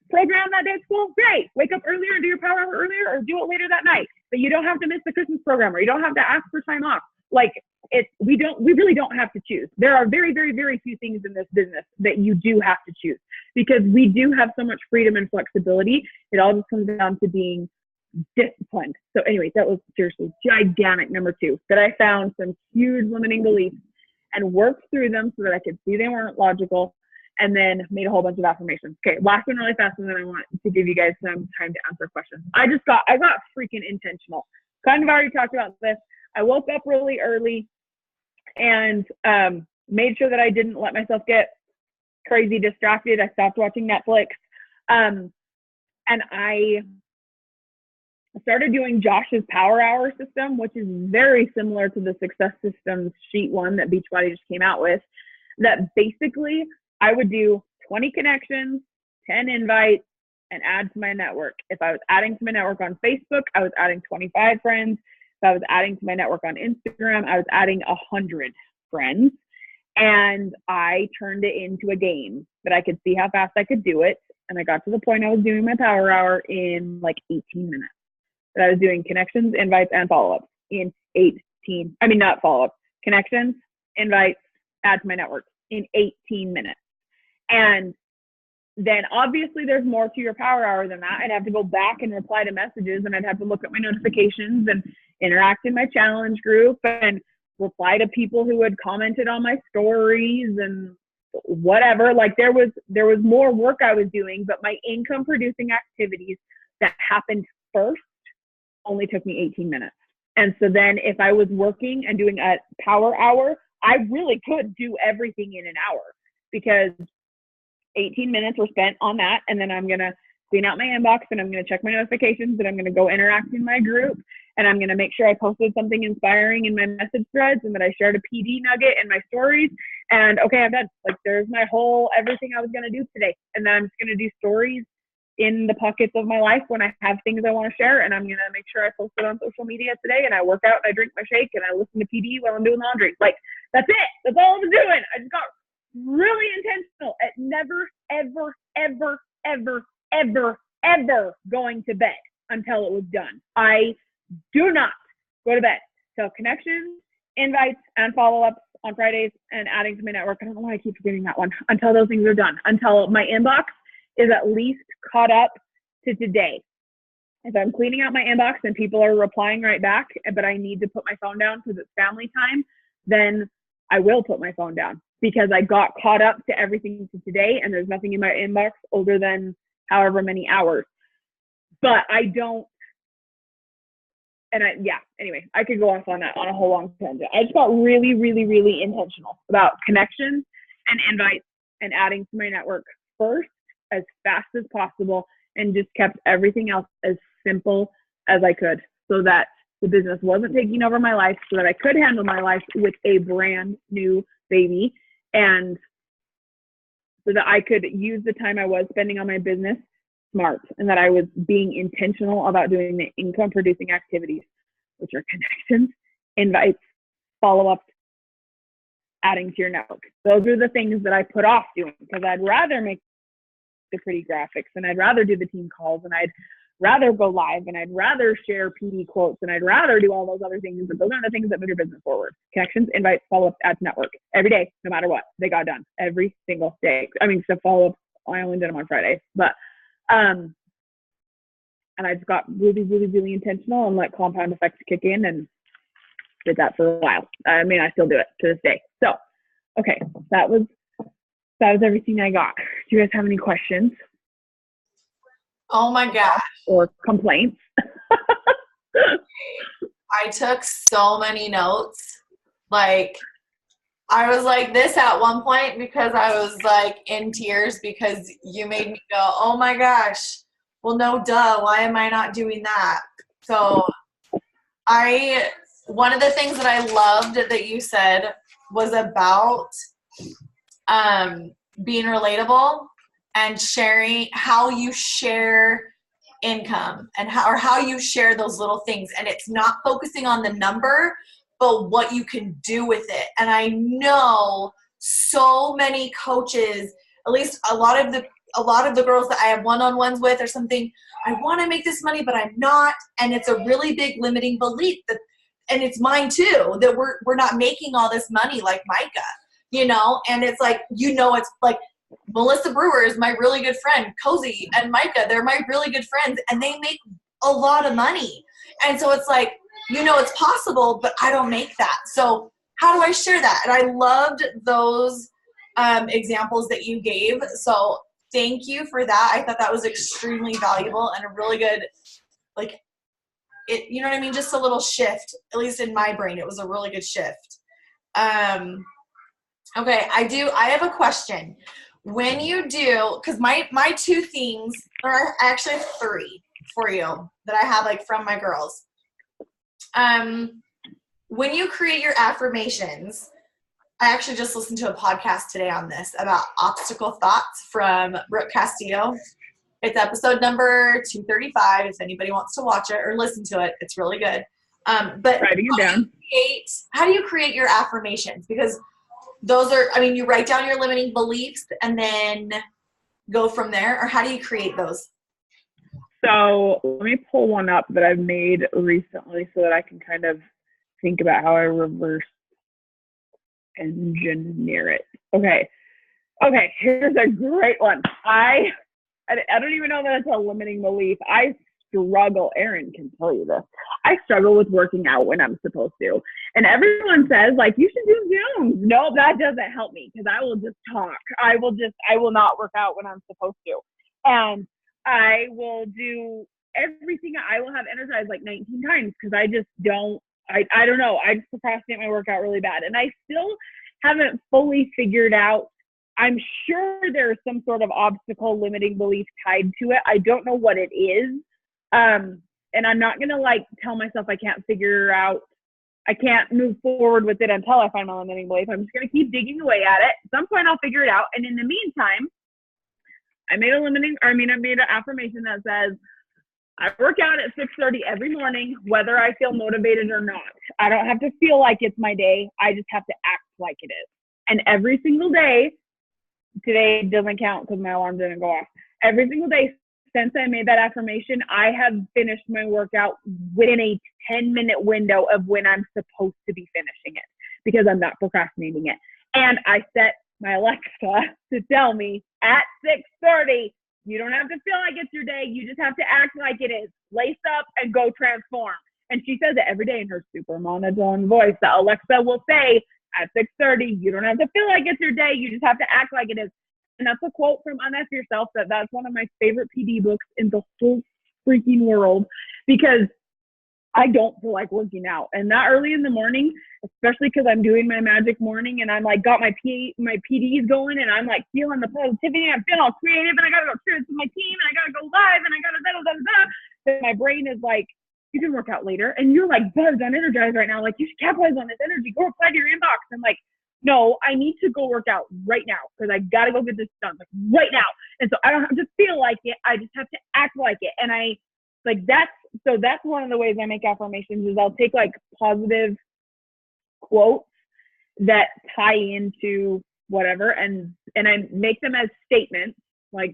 program that day at school, great. Wake up earlier, do your power hour earlier, or do it later that night. But you don't have to miss the Christmas program, or you don't have to ask for time off. Like, we really don't have to choose. There are very, very, very few things in this business that you do have to choose, because we do have so much freedom and flexibility. It all just comes down to being disciplined. So anyways, that was seriously gigantic number 2, that I found some huge limiting beliefs and worked through them so that I could see they weren't logical, and then made a whole bunch of affirmations. Okay, last one really fast, and then I want to give you guys some time to answer questions. I got freaking intentional. Kind of already talked about this. I woke up really early and made sure that I didn't let myself get crazy distracted. I stopped watching Netflix. And I started doing Josh's Power Hour system, which is very similar to the Success Systems Sheet 1 that Beachbody just came out with. That basically I would do 20 connections, 10 invites, and add to my network. If I was adding to my network on Facebook, I was adding 25 friends. If I was adding to my network on Instagram, I was adding 100 friends. And I turned it into a game that I could see how fast I could do it. And I got to the point I was doing my Power Hour in like 18 minutes. That I was doing connections, invites, and follow-ups in 18. I mean, not follow-ups, connections, invites, add to my network in 18 minutes. And then obviously there's more to your Power Hour than that. I'd have to go back and reply to messages, and I'd have to look at my notifications and interact in my challenge group and reply to people who had commented on my stories and whatever. Like there was more work I was doing, but my income producing activities that happened first only took me 18 minutes. And so then if I was working and doing a Power Hour, I really could do everything in an hour, because 18 minutes were spent on that. And then I'm going to clean out my inbox, and I'm going to check my notifications, and I'm going to go interact in my group, and I'm going to make sure I posted something inspiring in my message threads, and that I shared a PD nugget in my stories. And okay, I'm done. Like there's my whole, everything I was going to do today. And then I'm just going to do stories in the pockets of my life when I have things I want to share, and I'm going to make sure I post it on social media today, and I work out and I drink my shake and I listen to PD while I'm doing laundry. Like that's it. That's all I was doing. I just got really intentional at never, ever, ever, ever, ever, ever going to bed until it was done. I do not go to bed till connections, invites, and follow-ups on Fridays and adding to my network. I don't know why I keep forgetting that one. Until those things are done. Until my inbox is at least caught up to today. If I'm cleaning out my inbox and people are replying right back, but I need to put my phone down because it's family time, then I will put my phone down, because I got caught up to everything to today, and there's nothing in my inbox older than however many hours. But I don't, and anyway, I could go off on that on a whole long tangent. I just got really, really, really intentional about connections and invites and adding to my network first as fast as possible, and just kept everything else as simple as I could, so that the business wasn't taking over my life, so that I could handle my life with a brand new baby, and so that I could use the time I was spending on my business smart, and that I was being intentional about doing the income producing activities, which are connections, invites, follow-ups, adding to your network. Those are the things that I put off doing, because I'd rather make the pretty graphics, and I'd rather do the team calls, and I'd rather go live, and I'd rather share PD quotes, and I'd rather do all those other things. But those aren't the things that move your business forward. Connections, invites, follow-ups, add to network. Every day, no matter what, they got done every single day. I mean, except follow-ups, I only did them on Friday. But and I just got really, really, really intentional and let compound effects kick in, and did that for a while. I mean, I still do it to this day. So, okay, that was everything I got. Do you guys have any questions? Oh my gosh. Or complaints? I took so many notes. Like, I was like this at one point, because I was like in tears, because you made me go, oh my gosh, well, no, duh, why am I not doing that? So one of the things that I loved that you said was about being relatable and sharing how you share income and how you share those little things. And it's not focusing on the number, but what you can do with it. And I know so many coaches, at least a lot of the girls that I have one-on-ones with or something, I want to make this money, but I'm not. And it's a really big limiting belief that and it's mine too, that we're not making all this money like Micah, you know? And it's like, you know, it's like Melissa Brewer is my really good friend. Cozy and Micah, they're my really good friends, and they make a lot of money. And so it's like, you know, it's possible, but I don't make that. So how do I share that? And I loved those examples that you gave. So thank you for that. I thought that was extremely valuable and a really good, like, it, you know what I mean? Just a little shift, at least in my brain, it was a really good shift. Okay, I have a question. When you do, because my two things, or I actually have three for you that I have like from my girls. When you create your affirmations, I actually just listened to a podcast today on this about obstacle thoughts from Brooke Castillo. It's episode number 235. If anybody wants to watch it or listen to it, it's really good. But writing it down. How do you create your affirmations? Because those are, I mean, you write down your limiting beliefs and then go from there, or how do you create those? So let me pull one up that I've made recently so that I can kind of think about how I reverse engineer it. Okay, here's a great one. I don't even know that it's a limiting belief. I struggle, Erin can tell you this, I struggle with working out when I'm supposed to. And everyone says, like, you should do Zooms. No, that doesn't help me because I will just talk. I will not work out when I'm supposed to. And I will do everything. I will have energized like 19 times because I just don't, I don't know. I just procrastinate my workout really bad. And I still haven't fully figured out. I'm sure there's some sort of obstacle limiting belief tied to it. I don't know what it is. And I'm not going to like tell myself I can't figure out, I can't move forward with it until I find my limiting belief. I'm just going to keep digging away at it. At some point I'll figure it out. And in the meantime, I made an affirmation that says, I work out at 6:30 every morning, whether I feel motivated or not. I don't have to feel like it's my day. I just have to act like it is. And every single day, today doesn't count because my alarm didn't go off. Every single day since I made that affirmation, I have finished my workout within a 10-minute window of when I'm supposed to be finishing it because I'm not procrastinating it. And I set my Alexa to tell me at 6:30, you don't have to feel like it's your day. You just have to act like it is. Lace up and go transform. And she says it every day in her super monotone voice that Alexa will say at 6:30, you don't have to feel like it's your day. You just have to act like it is. And that's a quote from Unf Yourself that's one of my favorite PD books in the whole freaking world because I don't feel like working out. And that early in the morning, especially because I'm doing my magic morning and I'm like got my PDs going and I'm like feeling the positivity and I'm feeling all creative and I gotta go share it to my team and I gotta go live and I gotta da. And my brain is like, you can work out later and you're like buzzed on energized right now. Like you should capitalize on this energy. Go reply to your inbox. I'm like, no, I need to go work out right now because I gotta go get this done like right now. And so I don't have to feel like it. I just have to act like it. And I like that's one of the ways I make affirmations is I'll take like positive quotes that tie into whatever and I make them as statements like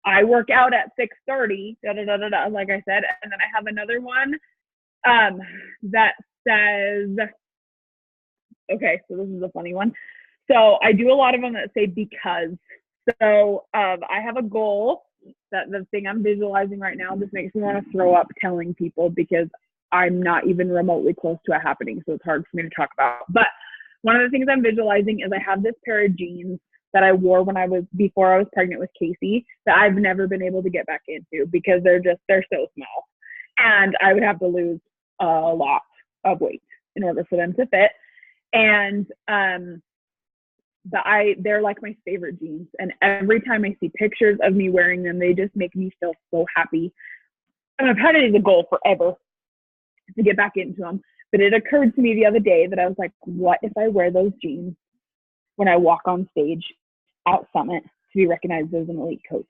I work out at 6:30 like I said, and then I have another one that says, okay, so this is a funny one. So I do a lot of them that say because. So I have a goal. That the thing I'm visualizing right now just makes me want to throw up telling people because I'm not even remotely close to it happening. So it's hard for me to talk about. But one of the things I'm visualizing is I have this pair of jeans that I wore before I was pregnant with Casey that I've never been able to get back into because they're so small. And I would have to lose a lot of weight in order for them to fit. And they're like my favorite jeans. And every time I see pictures of me wearing them, they just make me feel so happy. And I've had it as a goal forever to get back into them. But it occurred to me the other day that I was like, what if I wear those jeans when I walk on stage at Summit to be recognized as an elite coach?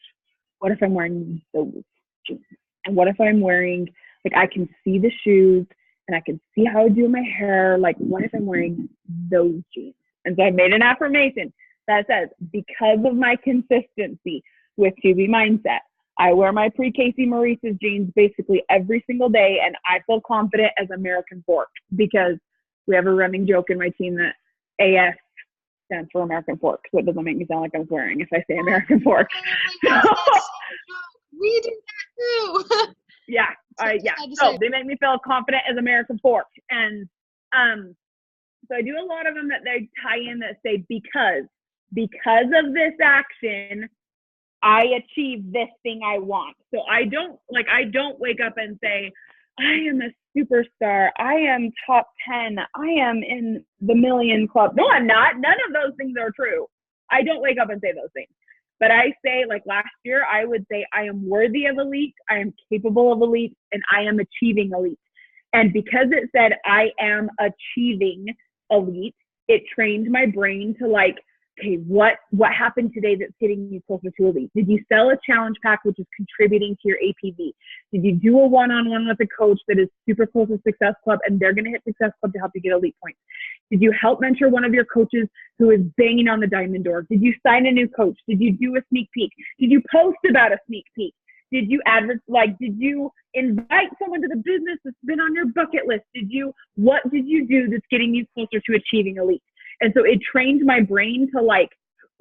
What if I'm wearing those jeans? And what if I'm wearing, like, I can see the shoes and I can see how I do my hair. Like, what if I'm wearing those jeans? And so I made an affirmation that says, because of my consistency with 2B mindset, I wear my pre-Casey Maurice's jeans basically every single day, and I feel confident as American Fork because we have a running joke in my team that AF stands for American Fork, so it doesn't make me sound like I'm swearing if I say American Fork. We do that too. Yeah. So they make me feel confident as American Fork. And so I do a lot of them that they tie in that say, because of this action, I achieve this thing I want. So I don't wake up and say, I am a superstar. I am top 10. I am in the million club. No, I'm not. None of those things are true. I don't wake up and say those things. But I say, like last year, I would say I am worthy of elite, I am capable of elite, and I am achieving elite. And because it said I am achieving elite, it trained my brain to like, okay, what happened today that's getting you closer to elite? Did you sell a challenge pack, which is contributing to your APV? Did you do a one-on-one with a coach that is super close to Success Club and they're going to hit Success Club to help you get elite points? Did you help mentor one of your coaches who is banging on the diamond door? Did you sign a new coach? Did you do a sneak peek? Did you post about a sneak peek? Did you did you invite someone to the business that's been on your bucket list? What did you do that's getting you closer to achieving elite? And so it trained my brain to like,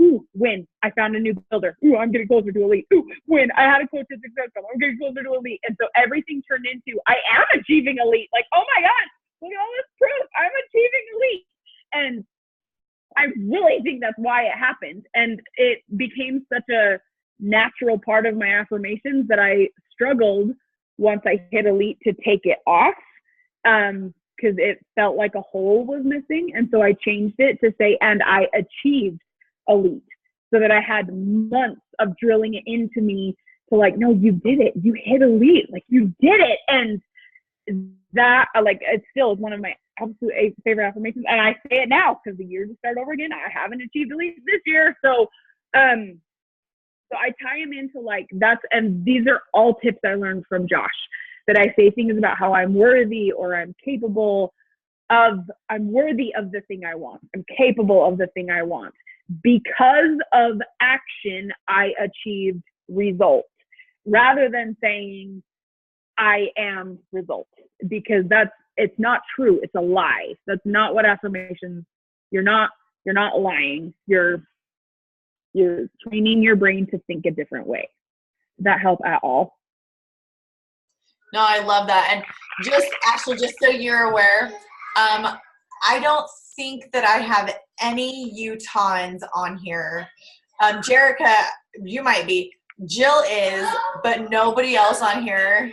ooh, win, I found a new builder. Ooh, I'm getting closer to elite. Ooh, win, I had a coach at Success Club. I'm getting closer to elite. And so everything turned into, I am achieving elite. Like, oh my God, look at all this proof. I'm achieving elite. And I really think that's why it happened. And it became such a natural part of my affirmations that I struggled once I hit elite to take it off. Because it felt like a hole was missing. And so I changed it to say, and I achieved elite, so that I had months of drilling it into me to like, no, you did it. You hit elite. Like, you did it. And that, like, it still is one of my absolute favorite affirmations. And I say it now because the year to start over again, I haven't achieved elite this year. So I tie them into like, and these are all tips I learned from Josh, that I say things about how I'm worthy or I'm capable of, I'm worthy of the thing I want. I'm capable of the thing I want. Because of action, I achieved results, rather than saying I am results, because it's not true. It's a lie. That's not what affirmations, you're not lying. You're training your brain to think a different way. Does that help at all? No, I love that. And just so you're aware, I don't think that I have any Utahns on here. Jerica, you might be. Jill is, but nobody else on here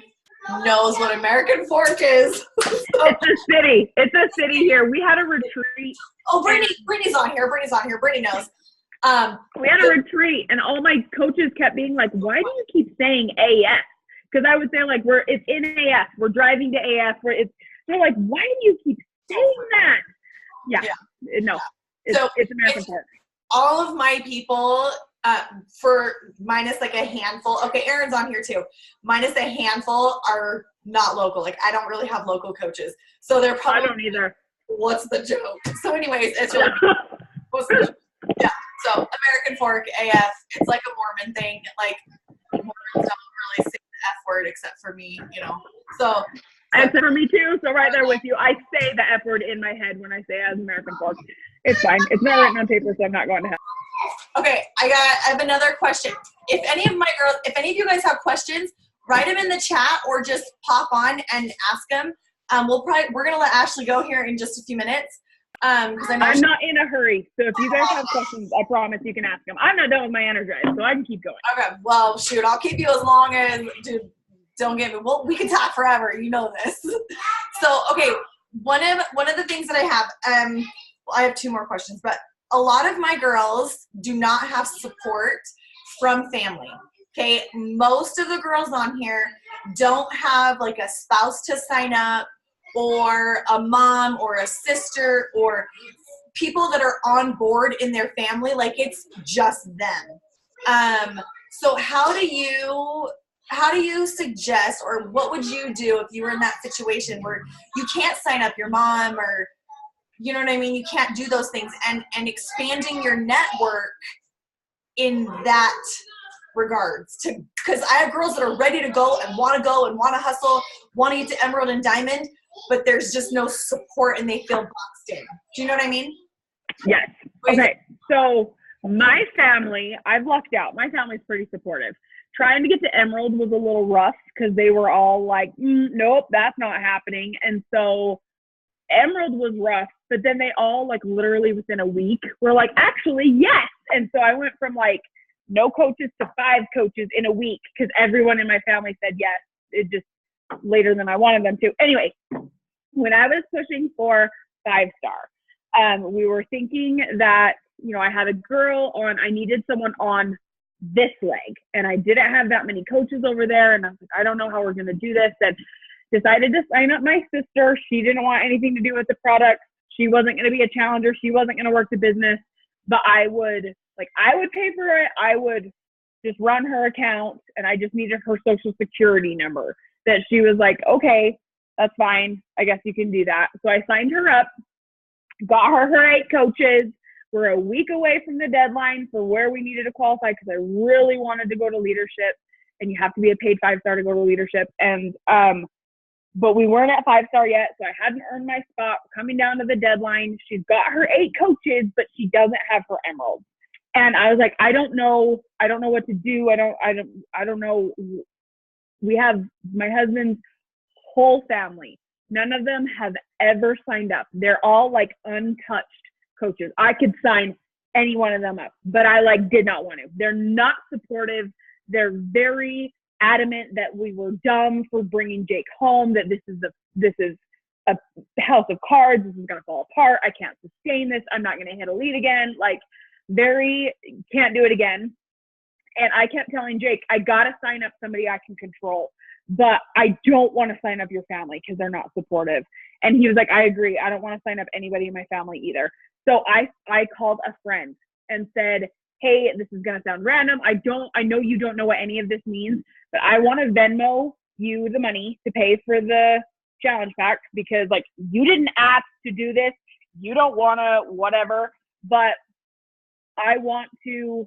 knows what American Fork is. So, it's a city here. We had a retreat. Oh, Brittany's on here. Brittany knows. We had a retreat, and all my coaches kept being like, why do you keep saying AF? Because I would say, like, it's in AF. We're driving to AF. They're like, why do you keep saying that? Yeah. No. It's American Park. All of my people, for minus like a handful. Okay, Aaron's on here too. Minus a handful are not local. Like, I don't really have local coaches. So they're probably. I don't either. What's the joke? So anyways, it's really. What's the joke? Yeah. So American Fork, AF. It's like a Mormon thing. Like, Mormons don't really say the F word except for me, So except for me too. So right there with you, I say the F word in my head when I say it as American Fork. It's fine. It's not written on paper, so I'm not going to hell. Okay, I have another question. If any of you guys have questions, write them in the chat or just pop on and ask them. We're gonna let Ashley go here in just a few minutes. Because I'm not in a hurry. So if you guys have questions, I promise you can ask them. I'm not done with my Energize, so I can keep going. Okay, well, shoot, I'll keep you as long as, dude, don't get me. Well, we can talk forever. You know this. So, okay, one of the things that I have, I have two more questions, but a lot of my girls do not have support from family. Okay, most of the girls on here don't have like a spouse to sign up, or a mom or a sister or people that are on board in their family. Like, it's just them. So how do you suggest, or what would you do if you were in that situation where you can't sign up your mom, or, you know what I mean? You can't do those things, and expanding your network in that regards to, because I have girls that are ready to go and want to hustle, want to get to Emerald and Diamond, but there's just no support and they feel boxed in. Do you know what I mean? Yes. Okay. So my family, I've lucked out. My family's pretty supportive. Trying to get to Emerald was a little rough because they were all like, nope, that's not happening. And so Emerald was rough, but then they all like literally within a week were like, actually, yes. And so I went from like no coaches to 5 coaches in a week because everyone in my family said yes. It just later than I wanted them to. Anyway, when I was pushing for 5-star, we were thinking that, you know, I had a girl on, I needed someone on this leg, and I didn't have that many coaches over there, and I was like, I don't know how we're going to do this, and decided to sign up my sister. She didn't want anything to do with the product. She wasn't going to be a challenger. She wasn't going to work the business, but I would pay for it. I would just run her account, and I just needed her social security number. That she was like, okay, that's fine. I guess you can do that. So I signed her up, got her 8 coaches. We're a week away from the deadline for where we needed to qualify because I really wanted to go to leadership, and you have to be a paid 5-star to go to leadership. And, but we weren't at 5-star yet, so I hadn't earned my spot. Coming down to the deadline, she's got her 8 coaches, but she doesn't have her Emerald. And I was like, I don't know what to do. I don't know. We have my husband's whole family. None of them have ever signed up. They're all like untouched coaches. I could sign any one of them up, but I like did not want to. They're not supportive. They're very adamant that we were dumb for bringing Jake home, that this is a house of cards. This is going to fall apart. I can't sustain this. I'm not going to hit a lead again. Like very can't do it again. And I kept telling Jake, I got to sign up somebody I can control, but I don't want to sign up your family because they're not supportive. And he was like, I agree. I don't want to sign up anybody in my family either. So I called a friend and said, hey, this is going to sound random. I know you don't know what any of this means, but I want to Venmo you the money to pay for the challenge pack because like you didn't ask to do this. You don't want to whatever, but I want to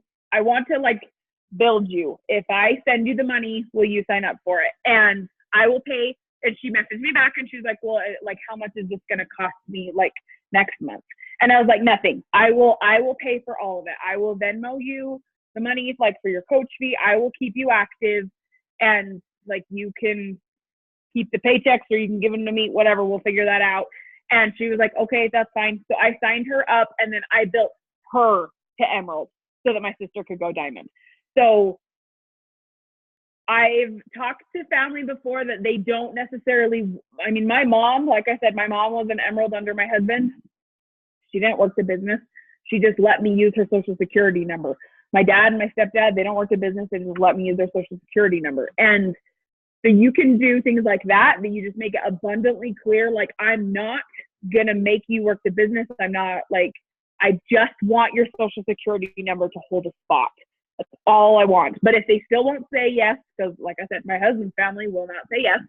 like build you. If I send you the money, will you sign up for it? And I will pay. And she messaged me back and she was like, well, like, how much is this going to cost me like next month? And I was like, nothing. I will pay for all of it. I will Venmo you the money like for your coach fee. I will keep you active and like you can keep the paychecks or you can give them to me, whatever. We'll figure that out. And she was like, okay, that's fine. So I signed her up and then I built her to Emerald so that my sister could go Diamond. So I've talked to family before that they don't necessarily, I mean, my mom, like I said, my mom was an Emerald under my husband. She didn't work the business. She just let me use her social security number. My dad and my stepdad, they don't work the business. They just let me use their social security number. And so you can do things like that, but you just make it abundantly clear, like, I'm not going to make you work the business. I'm not like, I just want your social security number to hold a spot. That's all I want. But if they still won't say yes, because like I said, my husband's family will not say yes,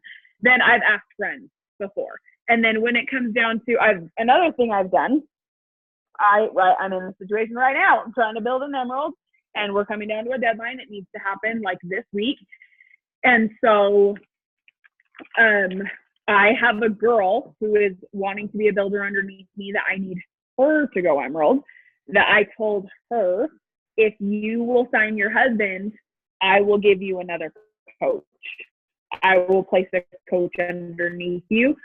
then I've asked friends before. And then when it comes down to, another thing I've done, I'm in a situation right now. I'm trying to build an Emerald and we're coming down to a deadline. It needs to happen like this week. And so I have a girl who is wanting to be a builder underneath me that I need her to go Emerald, that I told her, if you will sign your husband, I will give you another coach. I will place a coach underneath you.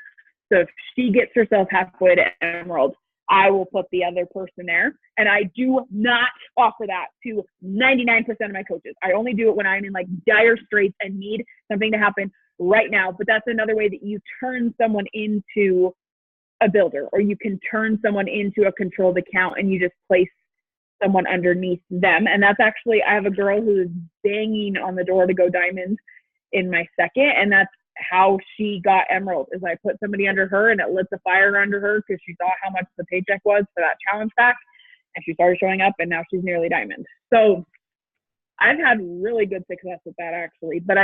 So if she gets herself halfway to Emerald, I will put the other person there. And I do not offer that to 99% of my coaches. I only do it when I'm in like dire straits and need something to happen right now. But that's another way that you turn someone into a builder, or you can turn someone into a controlled account and you just place someone underneath them. And that's actually, I have a girl who is banging on the door to go Diamond in my second. And that's how she got Emerald, is I put somebody under her and it lit the fire under her because she saw how much the paycheck was for that challenge pack. And she started showing up and now she's nearly Diamond. So I've had really good success with that actually. But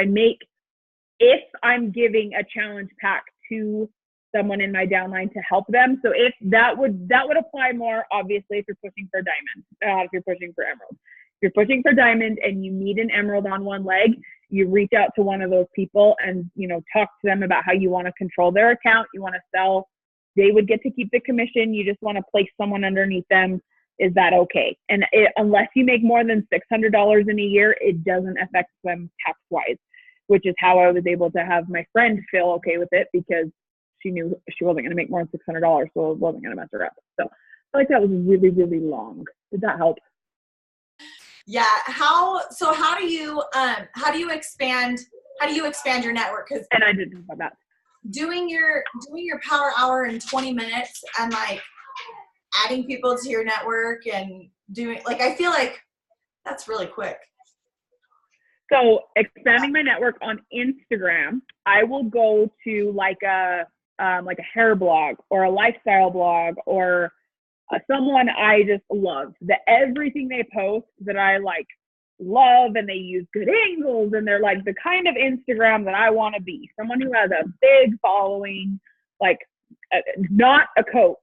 if I'm giving a challenge pack to someone in my downline to help them. So if that would apply more, obviously, if you're pushing for Diamond, if you're pushing for Emerald. you're pushing for diamond and you need an emerald on one leg, you reach out to one of those people and, you know, talk to them about how you want to control their account, you want to sell, they would get to keep the commission, you just want to place someone underneath them. Is that okay? And unless you make more than $600 in a year, it doesn't affect them tax-wise, which is how I was able to have my friend feel okay with it, because she knew she wasn't going to make more than $600, so it wasn't going to mess her up. So I feel like that was really, really long. Did that help? Yeah. How do you expand your network? And I didn't know about that. Doing your power hour in 20 minutes and like adding people to your network and doing, like, I feel like that's really quick. So expanding my network on Instagram, I will go to like a hair blog or a lifestyle blog or someone I just love, that everything they post that I like love, and they use good angles, and they're like the kind of Instagram that I want to be. Someone who has a big following, like not a coach,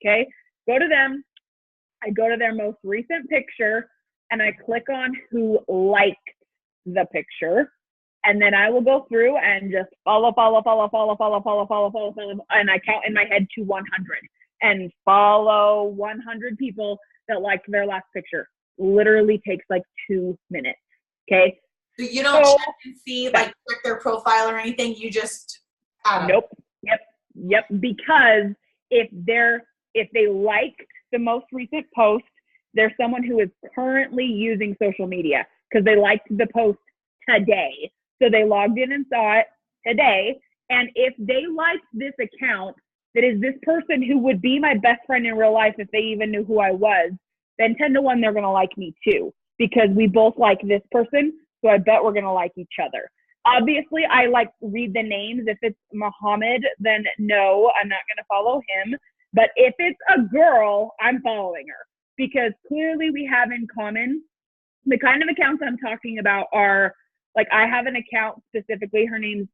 okay? Go to them. I go to their most recent picture and I click on who liked the picture. And then I will go through and just follow. And I count in my head to 100 and follow 100 people that liked their last picture. Literally takes like 2 minutes. Okay. So you don't check and see, like, check their profile or anything. You just nope. Yep. Because if they liked the most recent post, they're someone who is currently using social media because they liked the post today. So they logged in and saw it today. And if they liked this account, that is this person who would be my best friend in real life if they even knew who I was, then 10 to 1, they're going to like me too, because we both like this person. So I bet we're going to like each other. Obviously, I like read the names. If it's Muhammad, then no, I'm not going to follow him. But if it's a girl, I'm following her, because clearly we have in common. The kind of accounts I'm talking about are, like, I have an account specifically, her name's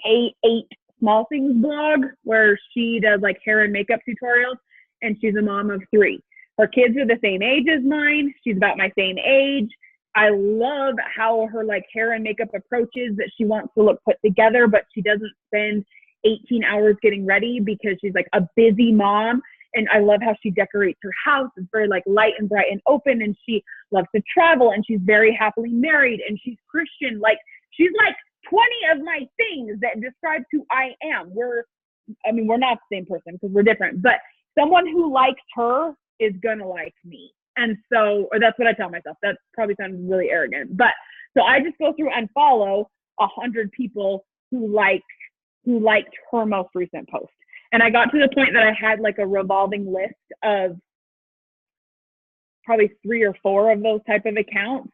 K8 Small Things blog, where she does like hair and makeup tutorials, and she's a mom of 3. Her kids are the same age as mine. She's about my same age. I love how her like hair and makeup approaches, that she wants to look put together, but she doesn't spend 18 hours getting ready because she's like a busy mom. And I love how she decorates her house. It's very like light and bright and open, and she loves to travel, and she's very happily married, and she's Christian. Like, she's like 20 of my things that describe who I am. We're not the same person because we're different, but someone who likes her is gonna like me. And so, or that's what I tell myself. That probably sounds really arrogant, but so I just go through and follow 100 people who liked her most recent post. And I got to the point that I had like a revolving list of probably 3 or 4 of those type of accounts,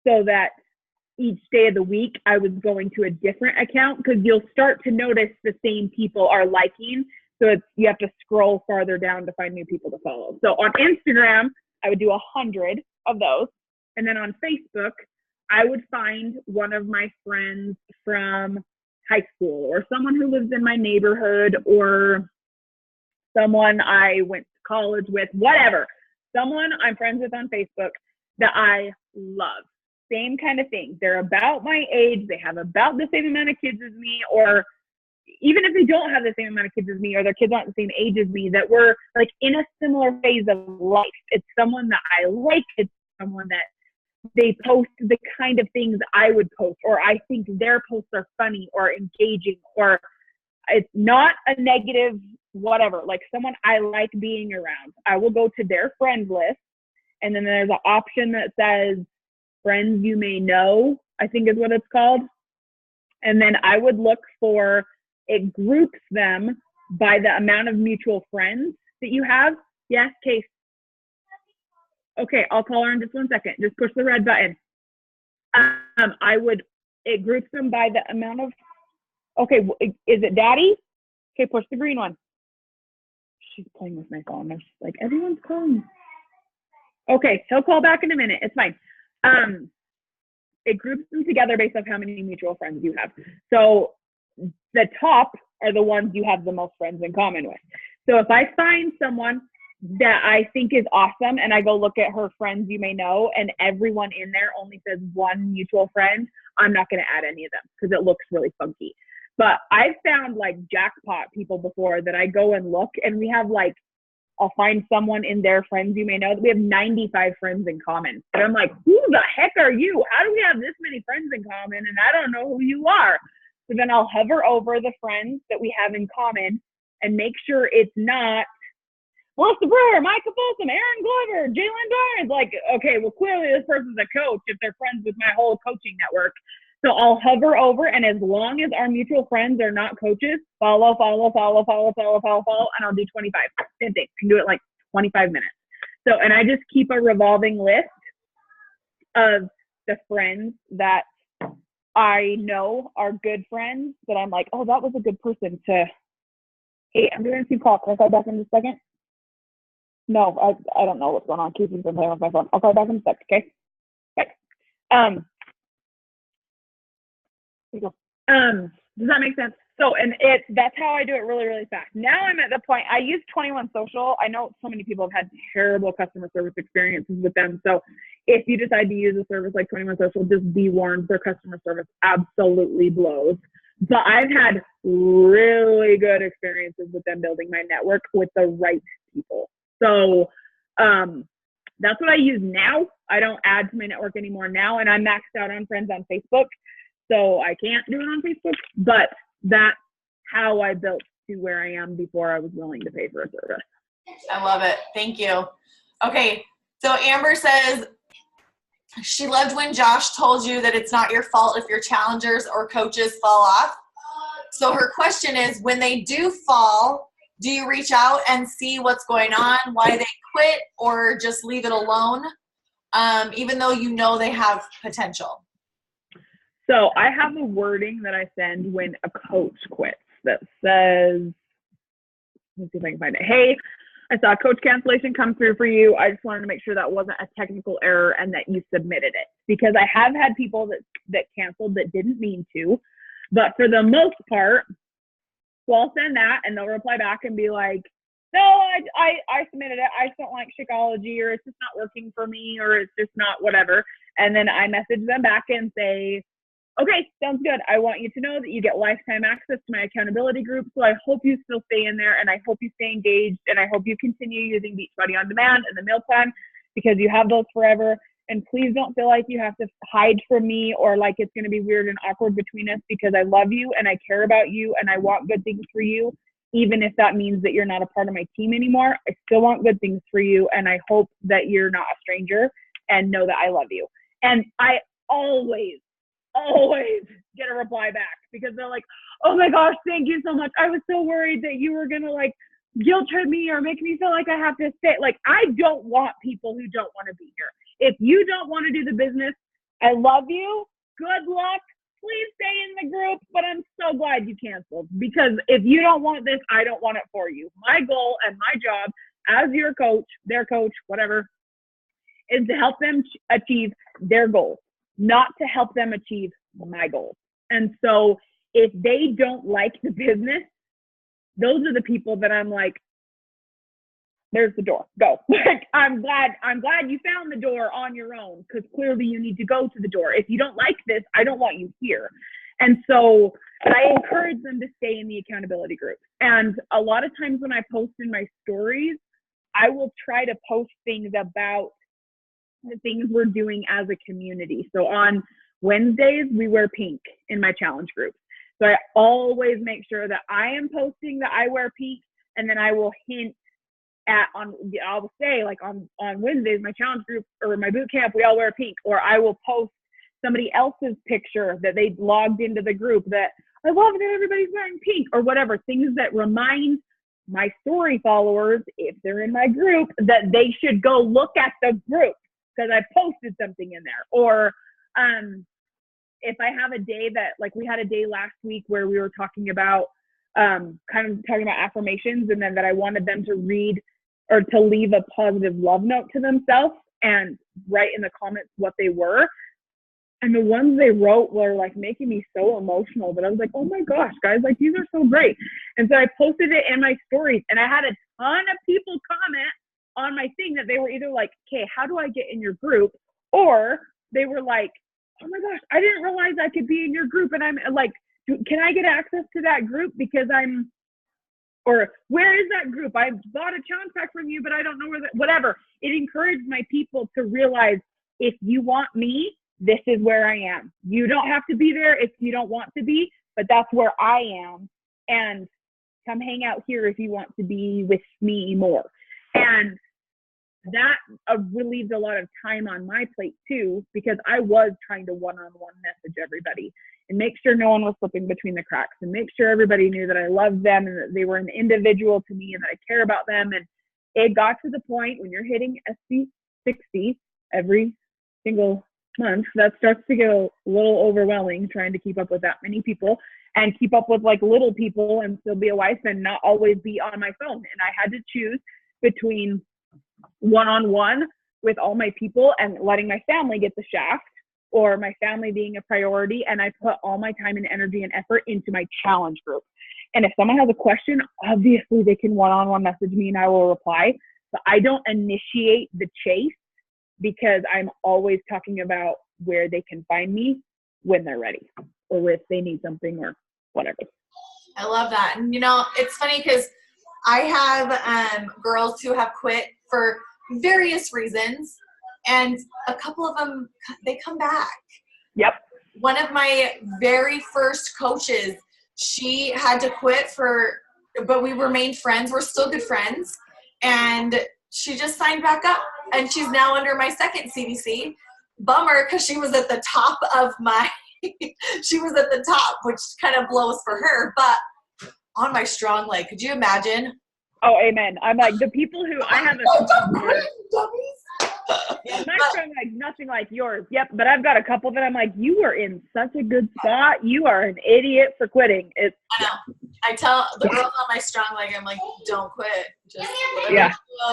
so that each day of the week I was going to a different account, because you'll start to notice the same people are liking. So you have to scroll farther down to find new people to follow. So on Instagram, I would do 100 of those. And then on Facebook, I would find one of my friends from high school, or someone who lives in my neighborhood, or someone I went to college with, whatever. Someone I'm friends with on Facebook that I love. Same kind of thing. They're about my age. They have about the same amount of kids as me, or even if they don't have the same amount of kids as me, or their kids aren't the same age as me, that we're like in a similar phase of life. It's someone that I like. It's someone that they post the kind of things I would post, or I think their posts are funny or engaging, or it's not a negative, whatever, like someone I like being around. I will go to their friend list, and then there's an option that says friends you may know, I think is what it's called. And then I would look for, it groups them by the amount of mutual friends that you have. Yes, Case. Okay, I'll call her in just 1 second. Just push the red button. It groups them by the amount of, okay, is it Daddy? Okay, push the green one. She's playing with my phone. She's like, everyone's calling. Okay, he'll call back in a minute. It's fine. It groups them together based on how many mutual friends you have. So the top are the ones you have the most friends in common with. So if I find someone that I think is awesome, and I go look at her friends you may know, and everyone in there only says one mutual friend, I'm not going to add any of them because it looks really funky. But I've found like jackpot people before that I go and look, and we have like, I'll find someone in their friends you may know that we have 95 friends in common. And I'm like, who the heck are you? How do we have this many friends in common? And I don't know who you are. So then I'll hover over the friends that we have in common and make sure it's not Melissa Brewer, Micah Folsom, Aaron Glover, Jalen Barnes. Like, okay, well, clearly this person's a coach if they're friends with my whole coaching network. So I'll hover over, and as long as our mutual friends are not coaches, follow, and I'll do 25. Same thing. I can do it like 25 minutes. So, and I just keep a revolving list of the friends that I know are good friends that I'm like, oh, that was a good person to, hey, I'm doing a few calls. Can I call back in a second? No, I don't know what's going on. Keith's been playing with my phone. I'll call back in a sec, okay? Okay. There you go. Does that make sense? So, and that's how I do it really, really fast. Now I'm at the point, I use 21 Social. I know so many people have had terrible customer service experiences with them. So if you decide to use a service like 21 Social, just be warned, their customer service absolutely blows. But I've had really good experiences with them building my network with the right people. So that's what I use now. I don't add to my network anymore now, and I'm maxed out on friends on Facebook. So I can't do it on Facebook, but that's how I built to where I am before I was willing to pay for a service. I love it. Thank you. Okay. So Amber says she loved when Josh told you that it's not your fault if your challengers or coaches fall off. So her question is, when they do fall, do you reach out and see what's going on, why they quit, or just leave it alone, even though you know they have potential? So I have a wording that I send when a coach quits that says, let's see if I can find it. Hey, I saw a coach cancellation come through for you. I just wanted to make sure that wasn't a technical error and that you submitted it. Because I have had people that canceled that didn't mean to. But for the most part, so I'll send that and they'll reply back and be like, no, I submitted it. I just don't like Shakeology, or it's just not working for me, or it's just not whatever. And then I message them back and say, okay, sounds good. I want you to know that you get lifetime access to my accountability group. So I hope you still stay in there, and I hope you stay engaged, and I hope you continue using Beachbody On Demand and the meal plan because you have those forever. And please don't feel like you have to hide from me or like it's going to be weird and awkward between us, because I love you and I care about you and I want good things for you. Even if that means that you're not a part of my team anymore, I still want good things for you. And I hope that you're not a stranger, and know that I love you. And I always get a reply back, because they're like, oh my gosh, thank you so much. I was so worried that you were going to like guilt trip me or make me feel like I have to stay. Like, I don't want people who don't want to be here. If you don't want to do the business, I love you. Good luck. Please stay in the group, but I'm so glad you canceled, because if you don't want this, I don't want it for you. My goal and my job as your coach, their coach, whatever, is to help them achieve their goals, not to help them achieve my goals. And so if they don't like the business, those are the people that I'm like, there's the door, go. Like, I'm glad you found the door on your own, because clearly you need to go to the door. If you don't like this, I don't want you here. And so, but I encourage them to stay in the accountability group. And a lot of times when I post in my stories, I will try to post things about the things we're doing as a community. So on Wednesdays, we wear pink in my challenge group. So I always make sure that I am posting that I wear pink, and then I will hint I'll say like on Wednesdays, my challenge group or my boot camp, we all wear pink, or I will post somebody else's picture that they logged into the group that I love that everybody's wearing pink, or whatever, things that remind my story followers, if they're in my group, that they should go look at the group because I posted something in there. Or if I have a day that, like we had a day last week where we were talking about kind of talking about affirmations, and then that I wanted them to read or to leave a positive love note to themselves and write in the comments what they were. And the ones they wrote were like making me so emotional that I was like, oh my gosh, guys, like these are so great. And so I posted it in my stories, and I had a ton of people comment on my thing that they were either like, okay, how do I get in your group? Or they were like, oh my gosh, I didn't realize I could be in your group. And I'm like, can I get access to that group? Because or where is that group? I bought a challenge pack from you, but I don't know whatever. It encouraged my people to realize, if you want me, this is where I am. You don't have to be there if you don't want to be, but that's where I am. And come hang out here if you want to be with me more. And that relieved a lot of time on my plate too, because I was trying to one-on-one message everybody and make sure no one was slipping between the cracks, and make sure everybody knew that I loved them and that they were an individual to me and that I care about them. And it got to the point when you're hitting SC 60 every single month, that starts to get a little overwhelming, trying to keep up with that many people and keep up with like little people and still be a wife and not always be on my phone. And I had to choose between one-on-one with all my people and letting my family get the shaft, or my family being a priority. And I put all my time and energy and effort into my challenge group. And if someone has a question, obviously they can one-on-one message me and I will reply. But I don't initiate the chase, because I'm always talking about where they can find me when they're ready, or if they need something or whatever. I love that. And you know, it's funny because I have girls who have quit for various reasons, and a couple of them, they come back. Yep. One of my very first coaches, she had to quit but we remained friends. We're still good friends. And she just signed back up, and she's now under my second CDC. Bummer, because she was at the top of she was at the top, which kind of blows for her, but on my strong leg. Could you imagine? Oh, amen. I'm like, the people who I have my strong leg, nothing like yours. Yep, but I've got a couple that I'm like, you are in such a good spot. You are an idiot for quitting. I know. I tell the girls on my strong leg, I'm like, don't quit. Just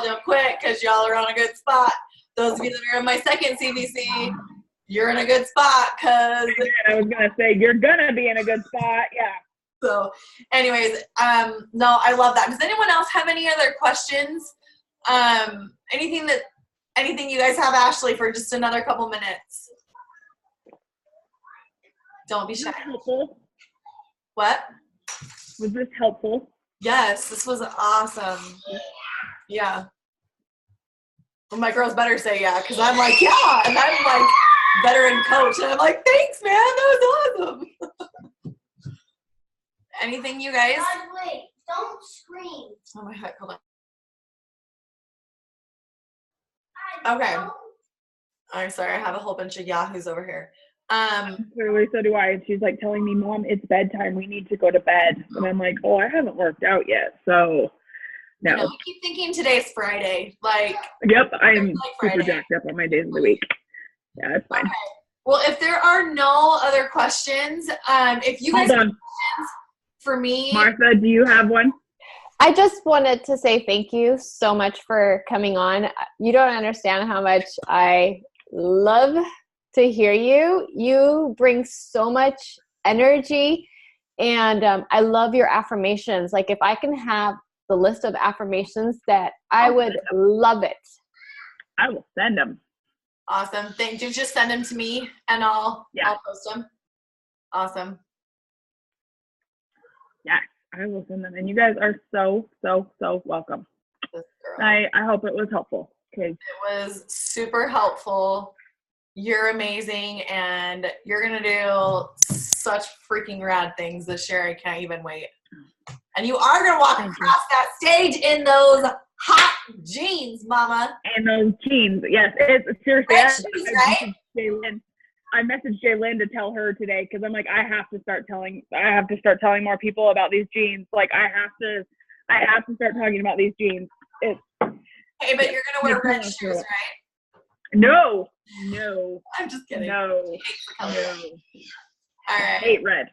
don't quit, because y'all are on a good spot. Those of you that are in my second CBC, you're in a good spot, because I was gonna say you're gonna be in a good spot. Yeah. So anyways, no, I love that. Does anyone else have any other questions? Anything you guys have, Ashley, for just another couple minutes? Don't be shy. Helpful? What? Was this helpful? Yes, this was awesome. Yeah. Well, my girls better say yeah, because I'm like, yeah, and I'm like veteran coach, and I'm like, thanks, man, that was awesome. Anything, you guys? God, wait, don't scream. Oh my heck, hold on. Okay. I'm sorry, I have a whole bunch of yahoos over here. Clearly, so do I. And she's like telling me, Mom, it's bedtime. We need to go to bed. And I'm like, oh, I haven't worked out yet. So, no. I keep thinking today's Friday. Like, yep, I'm super jacked up on my days of the week. Yeah, it's fine. Okay. Well, if there are no other questions, if you guys have questions for me. Martha, do you have one? I just wanted to say thank you so much for coming on. You don't understand how much I love to hear you. You bring so much energy, and I love your affirmations. Like, if I can have the list of affirmations, that I would love it. I will send them. Awesome. Thank you. Just send them to me, and I'll post them. Awesome. Yeah, I will send them. And you guys are so, so, so welcome. I hope it was helpful. Okay. It was super helpful. You're amazing, and you're going to do such freaking rad things this year. I can't even wait. And you are going to walk across that stage in those hot jeans, Mama. And those jeans. Yes, it's seriously. Right? I messaged Jaylyn to tell her today, because I'm like, I have to start telling more people about these jeans. Like, I have to start talking about these jeans. Hey, but you're going to wear red shoes, right? No. I'm just kidding. No. All right. Hate red.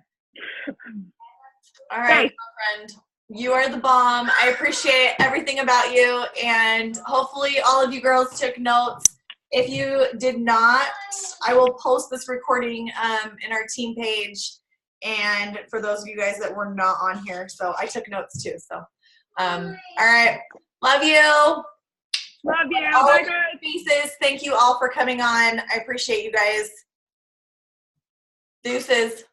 All right, girlfriend. You are the bomb. I appreciate everything about you, and hopefully all of you girls took notes. If you did not, I will post this recording in our team page, and for those of you guys that were not on here. So I took notes too. So, all right. Love you. Love you. All Bye, of your guys. pieces. Thank you all for coming on. I appreciate you guys. Deuces.